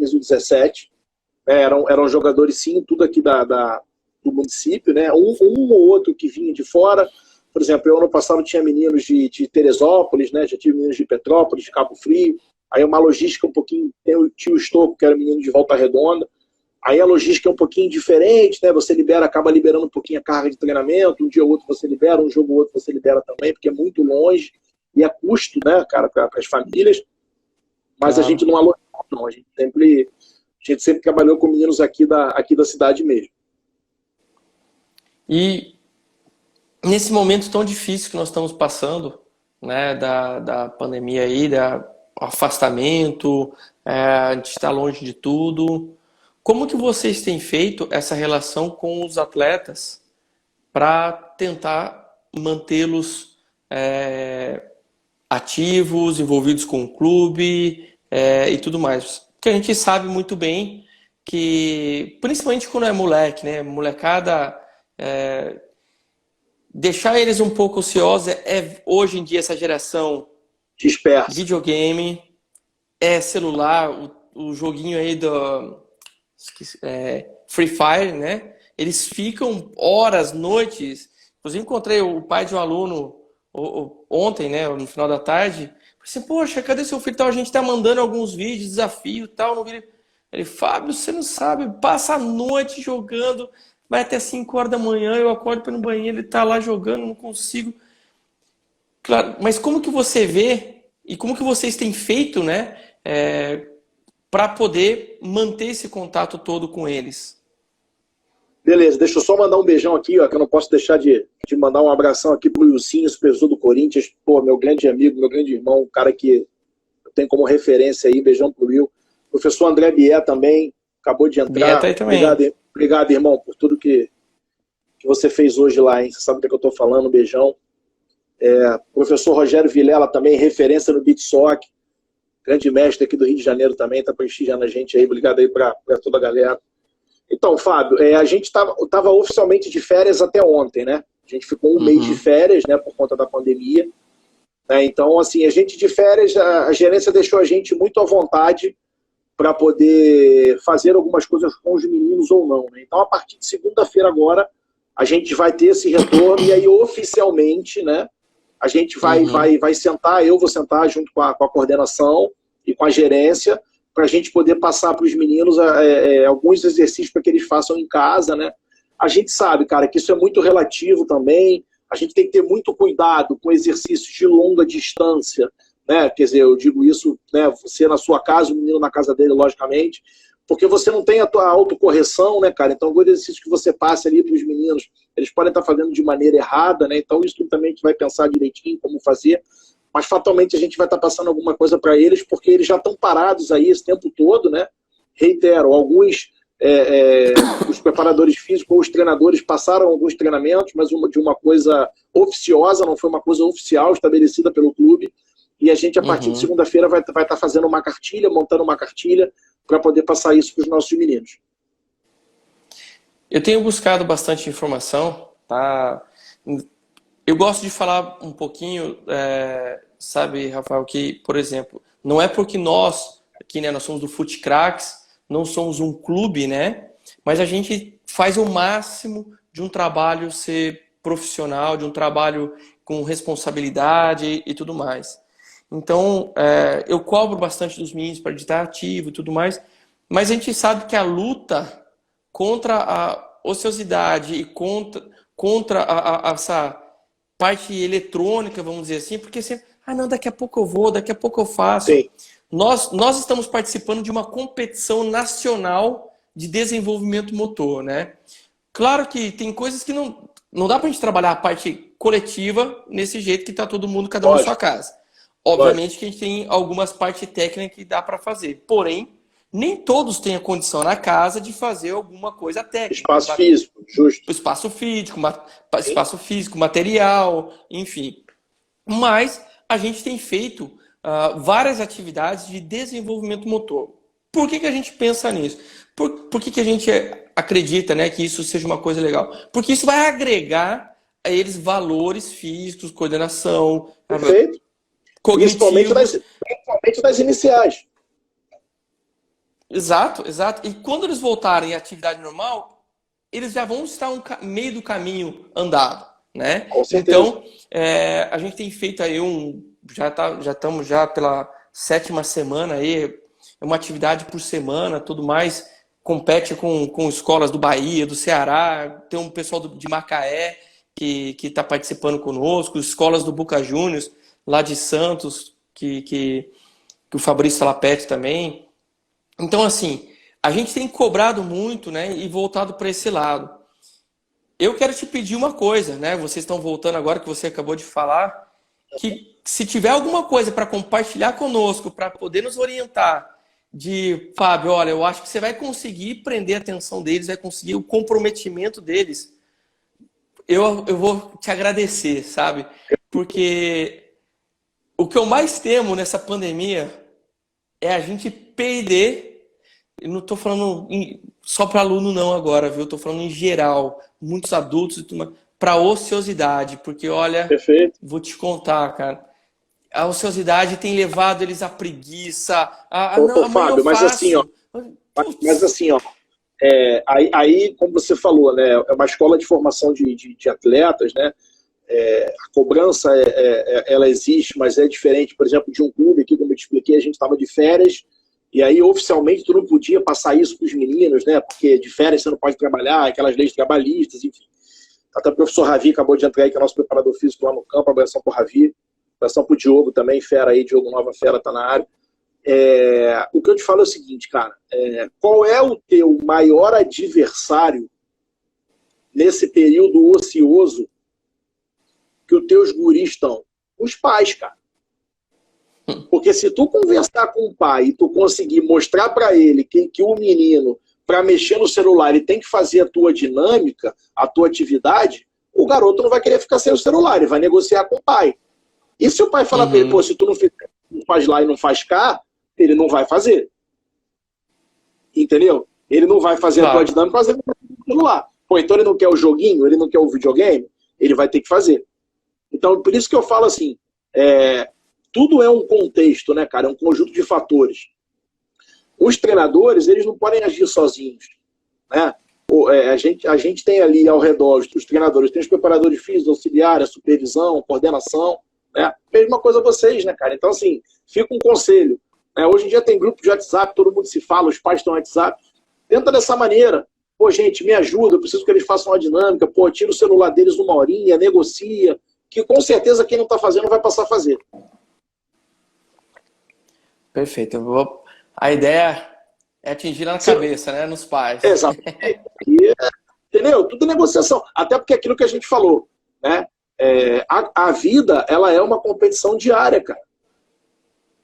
o 17. Eram jogadores, sim, tudo aqui do município, né? Um ou outro que vinha de fora. Por exemplo, eu ano passado tinha meninos de Teresópolis, né? Já tive meninos de Petrópolis, de Cabo Frio. Aí uma logística um pouquinho... Tinha o Estouco, que era menino de Volta Redonda. Aí a logística é um pouquinho diferente, né? Você acaba liberando um pouquinho a carga de treinamento. Um dia ou outro você libera, um jogo ou outro você libera também, porque é muito longe. E é custo, né, cara, para as famílias. Mas a gente não aloja, não. A gente sempre trabalhou com meninos aqui da cidade mesmo. E nesse momento tão difícil que nós estamos passando, né, da pandemia aí, afastamento, a gente está longe de tudo. Como que vocês têm feito essa relação com os atletas para tentar mantê-los ativos, envolvidos com o clube e tudo mais? Porque a gente sabe muito bem que, principalmente quando é moleque, né, molecada, deixar eles um pouco ociosos hoje em dia essa geração dispersa. Videogame, celular, o joguinho aí do Free Fire, né? Eles ficam horas, noites. Inclusive encontrei o pai de um aluno ontem, né, no final da tarde. Falei assim, poxa, cadê seu filho? Tal, a gente tá mandando alguns vídeos, desafio e tal. Ele, Fábio, você não sabe, passa a noite jogando, vai até 5 horas da manhã, eu acordo para ir no banheiro, ele tá lá jogando, não consigo. Claro, mas como que você vê e como que vocês têm feito, né, para poder manter esse contato todo com eles? Beleza, deixa eu só mandar um beijão aqui, ó, que eu não posso deixar de mandar um abração aqui pro Ilcinho, supervisor do Corinthians, pô, meu grande amigo, meu grande irmão, um cara que eu tenho como referência aí, beijão pro Will. Professor André Bié também, acabou de entrar. Bié tá aí também. Obrigado, irmão, por tudo que você fez hoje lá, hein? Você sabe do que eu tô falando, um beijão. Professor Rogério Vilela também, referência no beat soccer, grande mestre aqui do Rio de Janeiro também, tá prestigiando a gente aí, obrigado aí pra toda a galera. Então, Fábio, a gente estava oficialmente de férias até ontem, né? A gente ficou um mês de férias, né, por conta da pandemia. Então, assim, a gente de férias, a gerência deixou a gente muito à vontade para poder fazer algumas coisas com os meninos ou não, né? Então, a partir de segunda-feira agora, a gente vai ter esse retorno e aí oficialmente, né, a gente vai sentar, eu vou sentar junto com a coordenação e com a gerência, para a gente poder passar para os meninos alguns exercícios para que eles façam em casa, né? A gente sabe, cara, que isso é muito relativo também, a gente tem que ter muito cuidado com exercícios de longa distância, né? Quer dizer, eu digo isso, né? Você na sua casa, o menino na casa dele, logicamente, porque você não tem a tua autocorreção, né, cara? Então, alguns exercícios que você passa ali para os meninos, eles podem estar fazendo de maneira errada, né? Então, isso também a gente vai pensar direitinho como fazer. Mas fatalmente a gente vai estar passando alguma coisa para eles, porque eles já estão parados aí esse tempo todo, né? Reitero, alguns os preparadores físicos ou os treinadores passaram alguns treinamentos, mas de uma coisa oficiosa, não foi uma coisa oficial estabelecida pelo clube, e a gente a partir de segunda-feira vai estar fazendo uma cartilha, montando uma cartilha para poder passar isso para os nossos meninos. Eu tenho buscado bastante informação, tá? Eu gosto de falar um pouquinho, sabe, Rafael, que, por exemplo, não é porque nós, aqui, né, nós somos do Fute Cracks, não somos um clube, né, mas a gente faz o máximo de um trabalho ser profissional, de um trabalho com responsabilidade e tudo mais. Então, eu cobro bastante dos meninos para estar ativo e tudo mais, mas a gente sabe que a luta contra a ociosidade e contra essa parte eletrônica, vamos dizer assim, porque sempre, não, daqui a pouco eu vou, daqui a pouco eu faço. Sim. Nós estamos participando de uma competição nacional de desenvolvimento motor, né? Claro que tem coisas que não dá pra gente trabalhar a parte coletiva nesse jeito que tá todo mundo, cada um na sua casa. Obviamente que a gente tem algumas partes técnicas que dá para fazer, porém, nem todos têm a condição na casa de fazer alguma coisa técnica. Espaço físico, justo. Espaço físico, material, enfim. Mas a gente tem feito várias atividades de desenvolvimento motor. Por que a gente pensa nisso? Por que a gente acredita, né, que isso seja uma coisa legal? Porque isso vai agregar a eles valores físicos, coordenação, Perfeito. cognitivos. Principalmente nas iniciais. Exato, exato. E quando eles voltarem à atividade normal, eles já vão estar meio do caminho andado, né? Com certeza. Então, a gente tem feito aí já estamos pela 7ª semana aí, uma atividade por semana, tudo mais, compete com escolas do Bahia, do Ceará, tem um pessoal de Macaé que está participando conosco, escolas do Boca Juniors, lá de Santos, que o Fabrício Salapete também. Então, assim, a gente tem cobrado muito, né, e voltado para esse lado. Eu quero te pedir uma coisa, né? Vocês estão voltando agora que você acabou de falar, que se tiver alguma coisa para compartilhar conosco, para poder nos orientar, Fábio, olha, eu acho que você vai conseguir prender a atenção deles, vai conseguir o comprometimento deles. Eu vou te agradecer, sabe? Porque o que eu mais temo nessa pandemia é a gente perder. Eu não estou falando só para aluno não agora, viu? Estou falando em geral, muitos adultos, para ociosidade, porque olha, Perfeito. vou te contar, cara, a ociosidade tem levado eles à preguiça, Ô, Fábio, mas assim, ó, aí, como você falou, né, é uma escola de formação de atletas, né? A cobrança ela existe, mas é diferente, por exemplo, de um clube aqui, como eu te expliquei, a gente estava de férias. E aí, oficialmente, tu não podia passar isso para os meninos, né? Porque de férias você não pode trabalhar, aquelas leis trabalhistas, enfim. Até o professor Ravi acabou de entrar aí, que é nosso preparador físico lá no campo. Abração para o Ravi, abração para o Diogo também, fera aí, Diogo Nova Fera tá na área. O que eu te falo é o seguinte, cara, qual é o teu maior adversário nesse período ocioso que os teus guris estão? Os pais, cara. Porque se tu conversar com o pai e tu conseguir mostrar para ele que o menino, para mexer no celular, ele tem que fazer a tua dinâmica, a tua atividade, o garoto não vai querer ficar sem o celular, ele vai negociar com o pai. E se o pai falar para ele, pô, se tu não faz lá e não faz cá, ele não vai fazer. Entendeu? Ele não vai fazer a tua dinâmica, fazer no celular. Pô, então ele não quer o joguinho, ele não quer o videogame, ele vai ter que fazer. Então, por isso que eu falo assim, tudo é um contexto, né, cara? É um conjunto de fatores. Os treinadores, eles não podem agir sozinhos, né? A gente tem ali ao redor os treinadores, tem os preparadores físicos, auxiliares, supervisão, coordenação, né? Mesma coisa vocês, né, cara? Então, assim, fica um conselho. Hoje em dia tem grupo de WhatsApp, todo mundo se fala, os pais estão no WhatsApp. Tenta dessa maneira. Pô, gente, me ajuda, eu preciso que eles façam uma dinâmica. Pô, tira o celular deles numa horinha, negocia, que com certeza quem não está fazendo vai passar a fazer. Perfeito. A ideia é atingir na cabeça, né? Nos pais. Exatamente. Entendeu? Tudo é negociação. Até porque é aquilo que a gente falou, né? A vida, ela é uma competição diária, cara.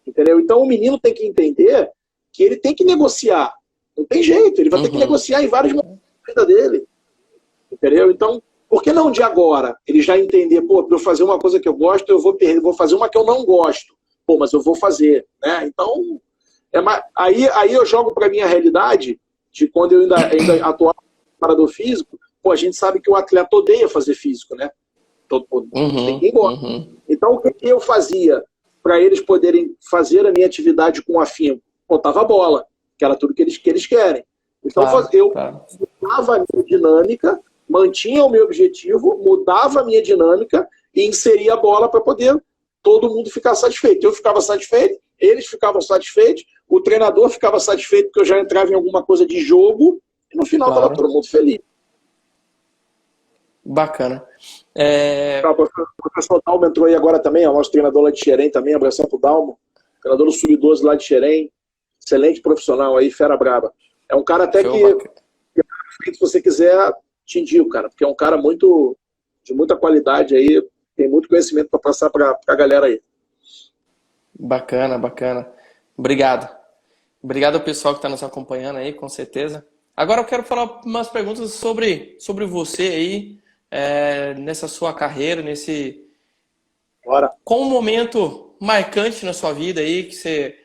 Entendeu? Então o menino tem que entender que ele tem que negociar. Não tem jeito, ele vai ter que negociar em vários momentos da vida dele. Entendeu? Então, por que não de agora? Ele já entender, pô, para eu fazer uma coisa que eu gosto, eu vou fazer uma que eu não gosto. Pô, mas eu vou fazer, né? Então, aí eu jogo para minha realidade de quando eu ainda atuava no preparador físico. Pô, a gente sabe que o atleta odeia fazer físico, né? Ninguém gosta. Então, o que eu fazia para eles poderem fazer a minha atividade com afinco? Botava a bola, que era tudo que eles querem. Então, eu mudava a minha dinâmica, mantinha o meu objetivo, mudava a minha dinâmica e inseria a bola para poder todo mundo ficar satisfeito. Eu ficava satisfeito, eles ficavam satisfeitos, o treinador ficava satisfeito porque eu já entrava em alguma coisa de jogo e no final estava todo mundo feliz. Bacana. O professor Dalmo entrou aí agora também, é o nosso treinador lá de Xerém também, abração pro Dalmo, treinador do Sub-12 lá de Xerém, excelente profissional aí, fera braba. É um cara até se você quiser, te indico, cara, porque é um cara de muita qualidade aí, tem muito conhecimento para passar para a galera aí. Bacana, bacana. Obrigado. Obrigado ao pessoal que está nos acompanhando aí, com certeza. Agora eu quero falar umas perguntas sobre você aí, nessa sua carreira, qual um momento marcante na sua vida aí, que você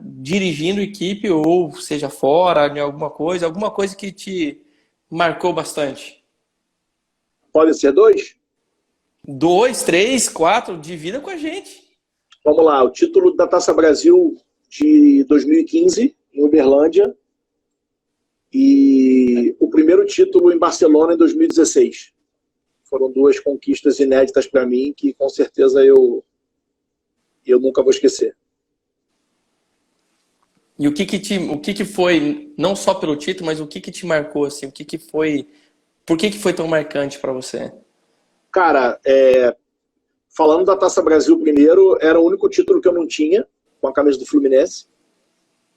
dirigindo equipe ou seja fora de alguma coisa que te marcou bastante? Pode ser 2? 2, 3, 4, divida com a gente. Vamos lá, o título da Taça Brasil de 2015, em Uberlândia, e o primeiro título em Barcelona em 2016. Foram duas conquistas inéditas para mim que com certeza eu nunca vou esquecer. E o que foi, não só pelo título, mas o que te marcou, assim? O que foi, por que foi tão marcante para você? Cara, falando da Taça Brasil primeiro, era o único título que eu não tinha com a camisa do Fluminense.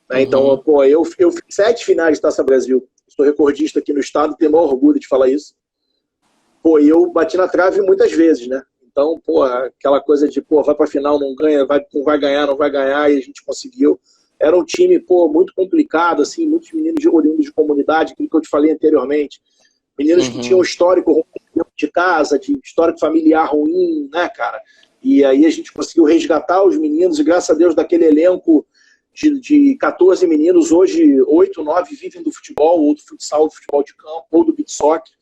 Né? Então, pô, eu fiz 7 finais de Taça Brasil. Sou recordista aqui no estado, tenho o maior orgulho de falar isso. Pô, e eu bati na trave muitas vezes, né? Então, pô, aquela coisa de, pô, vai pra final, não ganha, não vai ganhar, e a gente conseguiu. Era um time, pô, muito complicado, assim, muitos meninos oriundos de comunidade, aquilo que eu te falei anteriormente. Meninos que tinham histórico ruim dentro de casa, de histórico familiar ruim, né, cara? E aí a gente conseguiu resgatar os meninos, e graças a Deus, daquele elenco de 14 meninos, hoje 8, 9 vivem do futebol, ou do futsal, do futebol de campo, ou do beach soccer.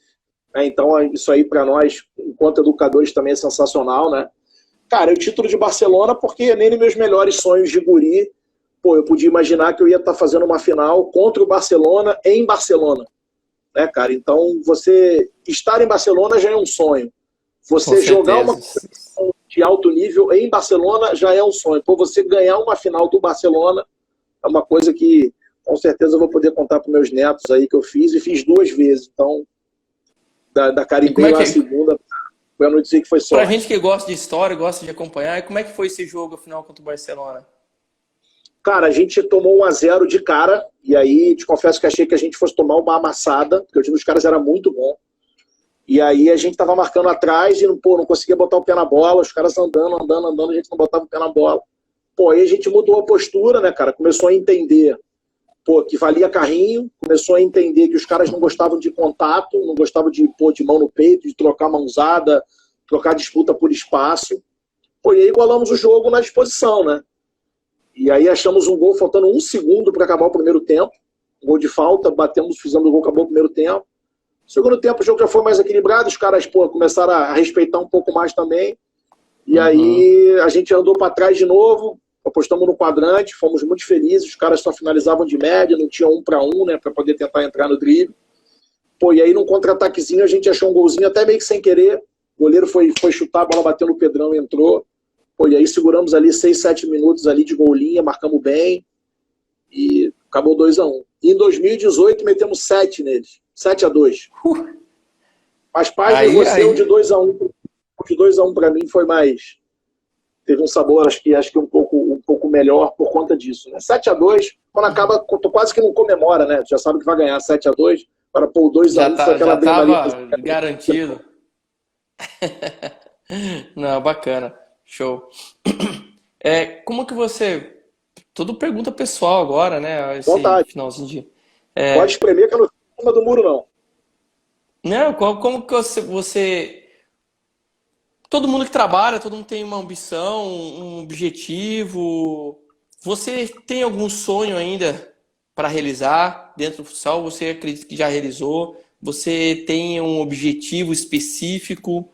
Então, isso aí para nós, enquanto educadores, também é sensacional, né? Cara, o título de Barcelona, porque nem nos meus melhores sonhos de guri, pô, eu podia imaginar que eu ia estar fazendo uma final contra o Barcelona em Barcelona, né, cara? Então, você estar em Barcelona já é um sonho. Você jogar uma competição de alto nível em Barcelona já é um sonho. Pô, você ganhar uma final do Barcelona é uma coisa que, com certeza, eu vou poder contar para meus netos aí que eu fiz, e fiz 2 vezes. Então, da Caribenha a segunda, para não dizer que foi sorte. Pra gente que gosta de história, gosta de acompanhar, e como é que foi esse jogo, afinal, contra o Barcelona? Cara, a gente tomou 1-0 de cara, e aí te confesso que achei que a gente fosse tomar uma amassada, porque o time dos caras era muito bom. E aí a gente tava marcando atrás e pô, não conseguia botar o pé na bola, os caras andando, a gente não botava o pé na bola. Pô, aí a gente mudou a postura, né, cara? Começou a entender, pô, que valia carrinho, começou a entender que os caras não gostavam de contato, não gostavam de pôr de mão no peito, de trocar mãozada, trocar disputa por espaço. Pô, e aí igualamos o jogo na disposição, né? E aí achamos um gol faltando 1 segundo para acabar o primeiro tempo. Um gol de falta, batemos, fizemos o gol, acabou o primeiro tempo. Segundo tempo o jogo já foi mais equilibrado, os caras, pô, começaram a respeitar um pouco mais também. E aí a gente andou para trás de novo, apostamos no quadrante, fomos muito felizes, os caras só finalizavam de média, não tinha 1 para 1, né, para poder tentar entrar no drible. Pô, e aí num contra-ataquezinho a gente achou um golzinho até meio que sem querer. O goleiro foi chutar, a bola bateu no Pedrão e entrou. Pô, e aí seguramos ali 6, 7 minutos ali de golinha, marcamos bem e acabou 2-1. E em 2018 metemos 7 neles, 7-2. Mas pai negociou de 2-1. De 2-1 para mim foi mais... Teve um sabor, acho que um pouco melhor por conta disso. Né? 7-2, quando acaba, quase que não comemora, né? Já sabe que vai ganhar 7-2, para pôr o 2-1 foi aquela adrenalina. Já estava garantido. Não, bacana. Show. Como que você... Tudo pergunta pessoal agora, né? Esse vontade. Finalzinho de... Pode espremer que eu não estou em cima do muro, não. Não, como que você... Todo mundo que trabalha, todo mundo tem uma ambição, um objetivo. Você tem algum sonho ainda para realizar dentro do futsal? Você acredita que já realizou? Você tem um objetivo específico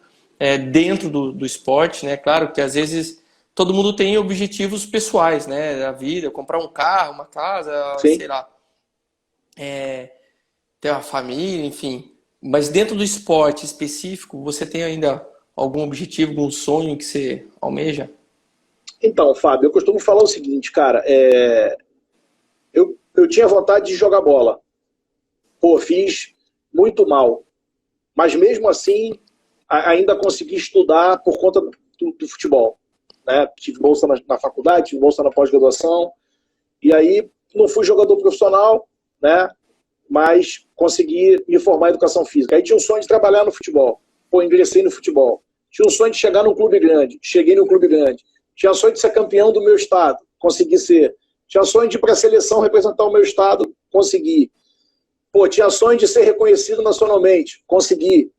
dentro do esporte, né? Claro que às vezes todo mundo tem objetivos pessoais, né? Da vida, comprar um carro, uma casa, Sim. sei lá. Ter uma família, enfim. Mas dentro do esporte específico, você tem ainda algum objetivo, algum sonho que você almeja? Então, Fábio, eu costumo falar o seguinte, cara, eu tinha vontade de jogar bola. Pô, fiz muito mal. Mas mesmo assim, ainda consegui estudar por conta do futebol. Né? Tive bolsa na faculdade, tive bolsa na pós-graduação. E aí, não fui jogador profissional, né? Mas consegui me formar em educação física. Aí tinha um sonho de trabalhar no futebol. Pô, ingressei no futebol. Tinha um sonho de chegar num clube grande. Cheguei num clube grande. Tinha um sonho de ser campeão do meu estado. Consegui ser. Tinha um sonho de ir para a seleção representar o meu estado. Consegui. Pô, tinha sonho de ser reconhecido nacionalmente. Consegui.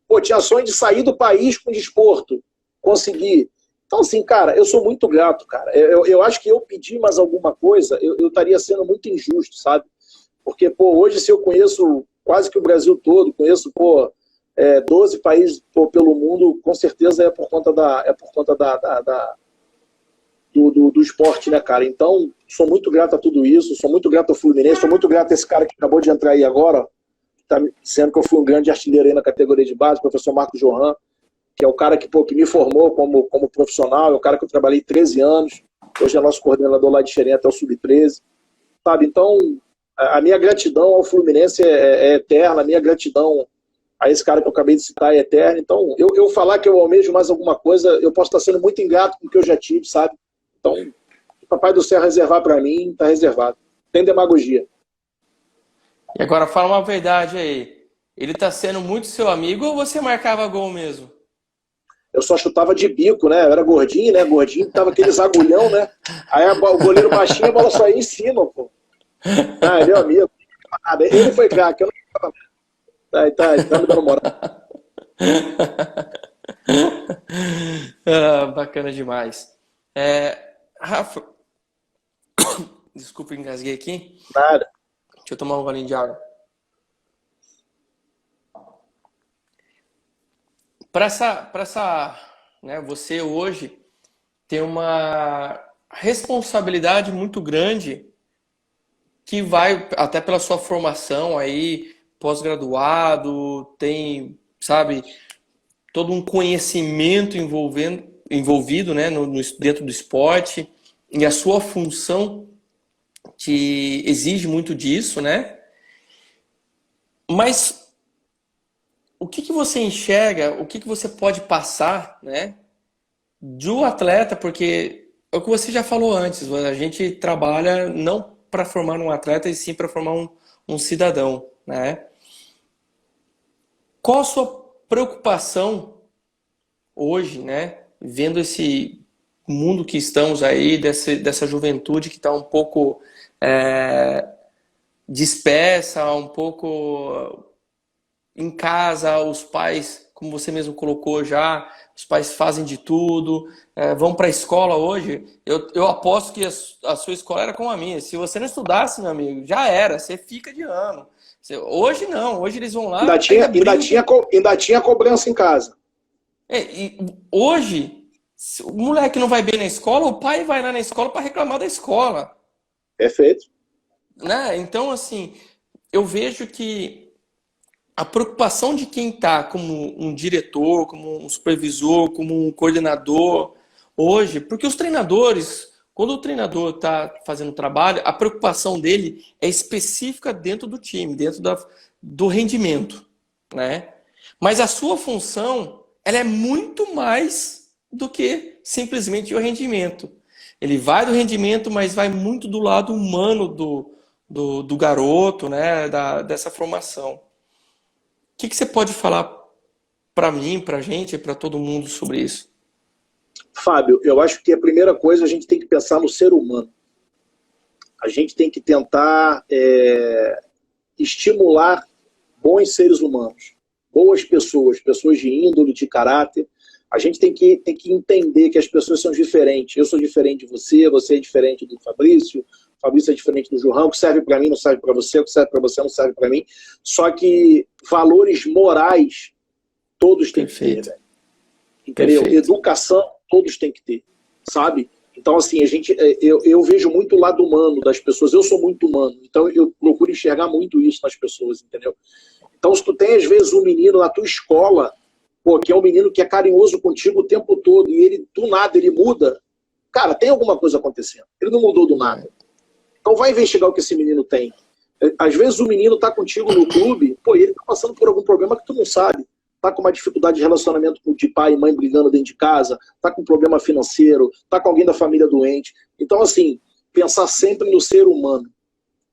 Pô, tinha sonho de sair do país com desporto. Consegui. Então, assim, cara, eu sou muito grato, cara. Eu acho que eu pedir mais alguma coisa, eu estaria sendo muito injusto, sabe? Porque, pô, hoje se eu conheço quase que o Brasil todo, conheço, pô, 12 países pelo mundo, com certeza é por conta do esporte, né, cara? Então, sou muito grato a tudo isso, sou muito grato ao Fluminense, sou muito grato a esse cara que acabou de entrar aí agora, que tá dizendo que eu fui um grande artilheiro aí na categoria de base, o professor Marcos Johan, que é o cara que me formou como profissional, é o cara que eu trabalhei 13 anos, hoje é nosso coordenador lá de Xerém até o Sub-13, sabe? Então, a minha gratidão ao Fluminense é eterna, a minha gratidão a esse cara que eu acabei de citar é eterna. Então, eu falar que eu almejo mais alguma coisa, eu posso estar sendo muito ingrato com o que eu já tive, sabe? Então, o Papai do Céu reservar para mim, tá reservado. Tem demagogia. E agora fala uma verdade aí. Ele tá sendo muito seu amigo ou você marcava gol mesmo? Eu só chutava de bico, né? Eu era gordinho, né? Gordinho, tava aqueles agulhão, né? Aí o goleiro baixinho, a bola só ia em cima, pô. Ah, ele é amigo. Ele foi craque, eu não... Tá me dando moral. Bacana demais. Rafa, desculpa, engasguei aqui. Nada. Deixa eu tomar um golinho de água. Né, você hoje tem uma responsabilidade muito grande que vai até pela sua formação aí, pós-graduado, tem, sabe, todo um conhecimento envolvido, né, dentro do esporte, e a sua função te exige muito disso, né? Mas o que você enxerga, o que você pode passar, né, do atleta, porque é o que você já falou antes, a gente trabalha não para formar um atleta, e sim para formar um cidadão, né? Qual a sua preocupação hoje, né, vendo esse mundo que estamos aí, dessa juventude que está um pouco dispersa, um pouco em casa, os pais, como você mesmo colocou já, os pais fazem de tudo, vão para a escola hoje. Eu aposto que a sua escola era como a minha. Se você não estudasse, meu amigo, já era, você fica de ano. Hoje não, hoje eles vão lá... Ainda tinha cobrança em casa. E hoje, se o moleque não vai bem na escola, o pai vai lá na escola para reclamar da escola. Perfeito. Né? Então, assim, eu vejo que a preocupação de quem está como um diretor, como um supervisor, como um coordenador hoje, porque os treinadores, quando o treinador está fazendo trabalho, a preocupação dele é específica dentro do time, dentro do rendimento, né? Mas a sua função, ela é muito mais do que simplesmente o rendimento. Ele vai do rendimento, mas vai muito do lado humano do garoto, né? Dessa formação. O que você pode falar para mim, para a gente, para todo mundo sobre isso? Fábio, eu acho que a primeira coisa a gente tem que pensar no ser humano. A gente tem que tentar estimular bons seres humanos, boas pessoas, pessoas de índole, de caráter. A gente tem que entender que as pessoas são diferentes. Eu sou diferente de você, você é diferente do Fabrício é diferente do João, o que serve para mim não serve para você, o que serve para você não serve para mim. Só que valores morais todos têm que ter, velho. Entendeu? Perfeito. Educação todos têm que ter, sabe? Então, assim, eu vejo muito o lado humano das pessoas. Eu sou muito humano, então eu procuro enxergar muito isso nas pessoas, entendeu? Então, se tu tem, às vezes, um menino na tua escola, que é um menino que é carinhoso contigo o tempo todo, e ele, do nada, ele muda, cara, tem alguma coisa acontecendo. Ele não mudou do nada. Então vai investigar o que esse menino tem. Às vezes o menino tá contigo no clube, ele tá passando por algum problema que tu não sabe. Tá com uma dificuldade de relacionamento de pai e mãe brigando dentro de casa, tá com um problema financeiro, tá com alguém da família doente. Então, assim, pensar sempre no ser humano.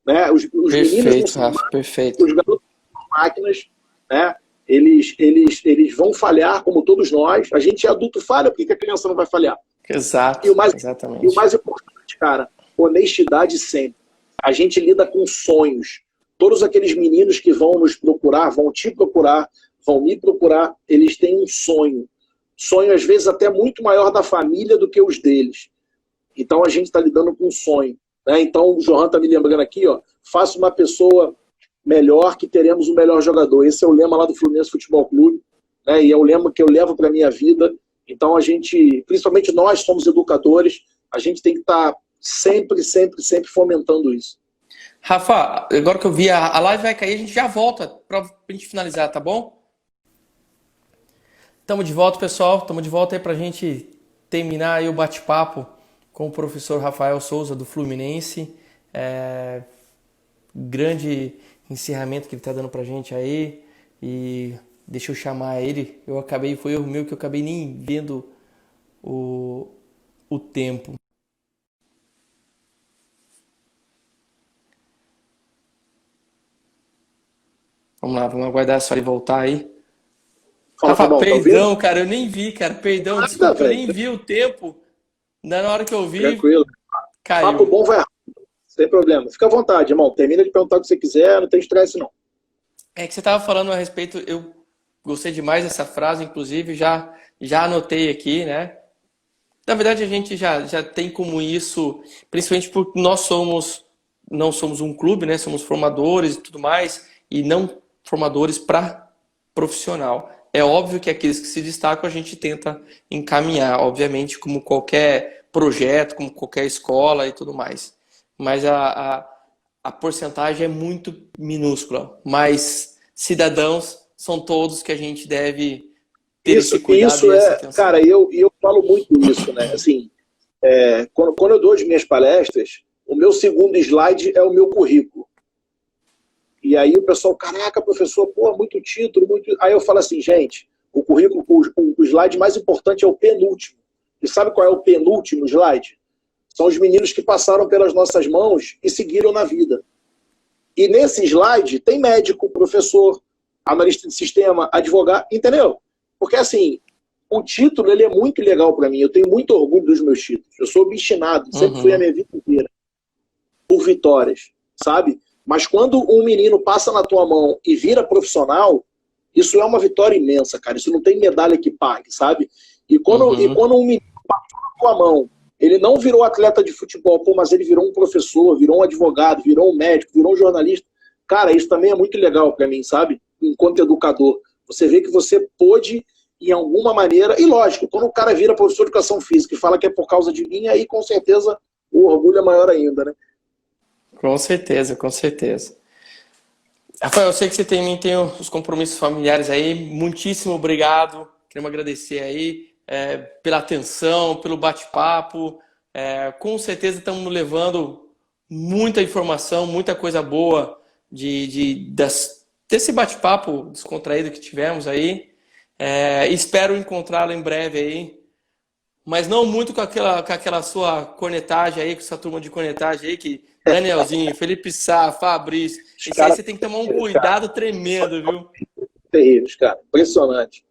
Né? Os meninos não são perfeito. Os garotos são máquinas, né? Eles vão falhar, como todos nós. A gente é adulto, falha, por que a criança não vai falhar? Exato, exatamente. E o mais importante, cara, honestidade sempre. A gente lida com sonhos. Todos aqueles meninos que vão nos procurar, vão te procurar, vão me procurar, eles têm um sonho. Sonho, às vezes, até muito maior da família do que os deles. Então, a gente está lidando com um sonho. Né? Então, o Johan está me lembrando aqui, faça uma pessoa melhor que teremos o melhor jogador. Esse é o lema lá do Fluminense Futebol Clube, né? E é o lema que eu levo para a minha vida. Então a gente, principalmente nós somos educadores, a gente tem que estar sempre, sempre, sempre fomentando isso. Rafa, agora que eu vi a live vai cair, a gente já volta para a gente finalizar, tá bom? Tamo de volta, pessoal. Tamo de volta aí pra gente terminar aí o bate-papo com o professor Rafael Souza do Fluminense. Grande encerramento que ele tá dando pra gente aí. E deixa eu chamar ele. Foi erro meu que eu acabei nem vendo o tempo. Vamos aguardar só ele voltar aí. Rafa, Fala, perdão, cara, eu nem vi, cara. Perdão, desculpa, eu nem vi o tempo. Na hora que eu vi, tranquilo. caiu. Papo bom vai rápido, sem problema. Fica à vontade, irmão. Termina de perguntar o que você quiser, não tem estresse, não. É que você estava falando a respeito, eu gostei demais dessa frase, inclusive, já anotei aqui, né? Na verdade, a gente já tem como isso, principalmente porque não somos um clube, né? Somos formadores e tudo mais, e não formadores para profissional. É óbvio que aqueles que se destacam a gente tenta encaminhar, obviamente, como qualquer projeto, como qualquer escola e tudo mais. Mas a porcentagem é muito minúscula. Mas cidadãos são todos que a gente deve ter esse cuidado isso e essa atenção. Cara, eu falo muito isso, né? Assim, quando eu dou as minhas palestras, o meu segundo slide é o meu currículo. E aí o pessoal, caraca, professor, pô, muito título, muito... Aí eu falo assim, gente, o currículo, o slide mais importante é o penúltimo. E sabe qual é o penúltimo slide? São os meninos que passaram pelas nossas mãos e seguiram na vida. E nesse slide tem médico, professor, analista de sistema, advogado, entendeu? Porque assim, o título ele é muito legal para mim, eu tenho muito orgulho dos meus títulos. Eu sou obstinado, sempre fui a minha vida inteira por vitórias, sabe? Mas quando um menino passa na tua mão e vira profissional, isso é uma vitória imensa, cara. Isso não tem medalha que pague, sabe? E quando um menino passou na tua mão, ele não virou atleta de futebol, pô, mas ele virou um professor, virou um advogado, virou um médico, virou um jornalista. Cara, isso também é muito legal para mim, sabe? Enquanto educador. Você vê que você pôde, em alguma maneira... E lógico, quando o cara vira professor de educação física e fala que é por causa de mim, aí com certeza o orgulho é maior ainda, né? Com certeza, com certeza. Rafael, eu sei que você também tem os compromissos familiares aí. Muitíssimo obrigado. Queremos agradecer aí pela atenção, pelo bate-papo. Com certeza estamos levando muita informação, muita coisa boa desse bate-papo descontraído que tivemos aí. Espero encontrá-lo em breve aí. Mas não muito com aquela sua cornetagem aí, com essa turma de cornetagem aí, que Danielzinho, Felipe Sá, Fabrício. Isso aí você tem que tomar um cuidado tremendo, viu? Terríveis, cara. Impressionante.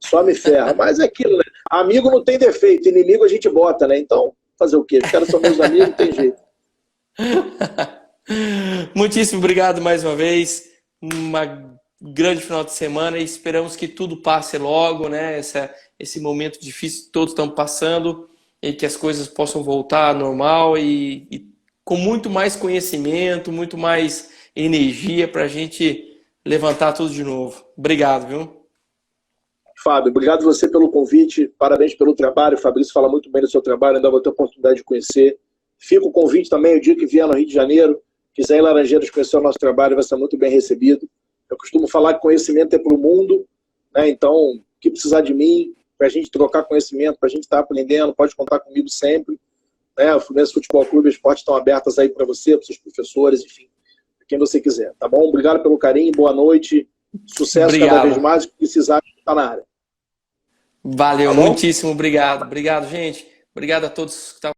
Só me ferra. Mas é aquilo, né? Amigo não tem defeito, inimigo a gente bota, né? Então, fazer o quê? Os caras são meus amigos, não tem jeito. Muitíssimo obrigado mais uma vez. Uma grande final de semana e esperamos que tudo passe logo, né? Esse momento difícil que todos estão passando e que as coisas possam voltar ao normal e com muito mais conhecimento, muito mais energia para a gente levantar tudo de novo. Obrigado, viu? Fábio, obrigado você pelo convite, parabéns pelo trabalho. O Fabrício fala muito bem do seu trabalho, ainda vou ter a oportunidade de conhecer. Fica o convite também, o dia que vier no Rio de Janeiro, quiser ir em Laranjeiras conhecer o nosso trabalho, vai ser muito bem recebido. Eu costumo falar que conhecimento é para o mundo, né? Então, o que precisar de mim, para a gente trocar conhecimento, para a gente estar aprendendo, pode contar comigo sempre. Né? O Fluminense Futebol Clube, as portas estão abertas aí para você, para os seus professores, enfim, para quem você quiser, tá bom? Obrigado pelo carinho, boa noite, sucesso cada vez mais, que precisar, está na área. Valeu, tá muitíssimo obrigado. Obrigado, gente. Obrigado a todos que estavam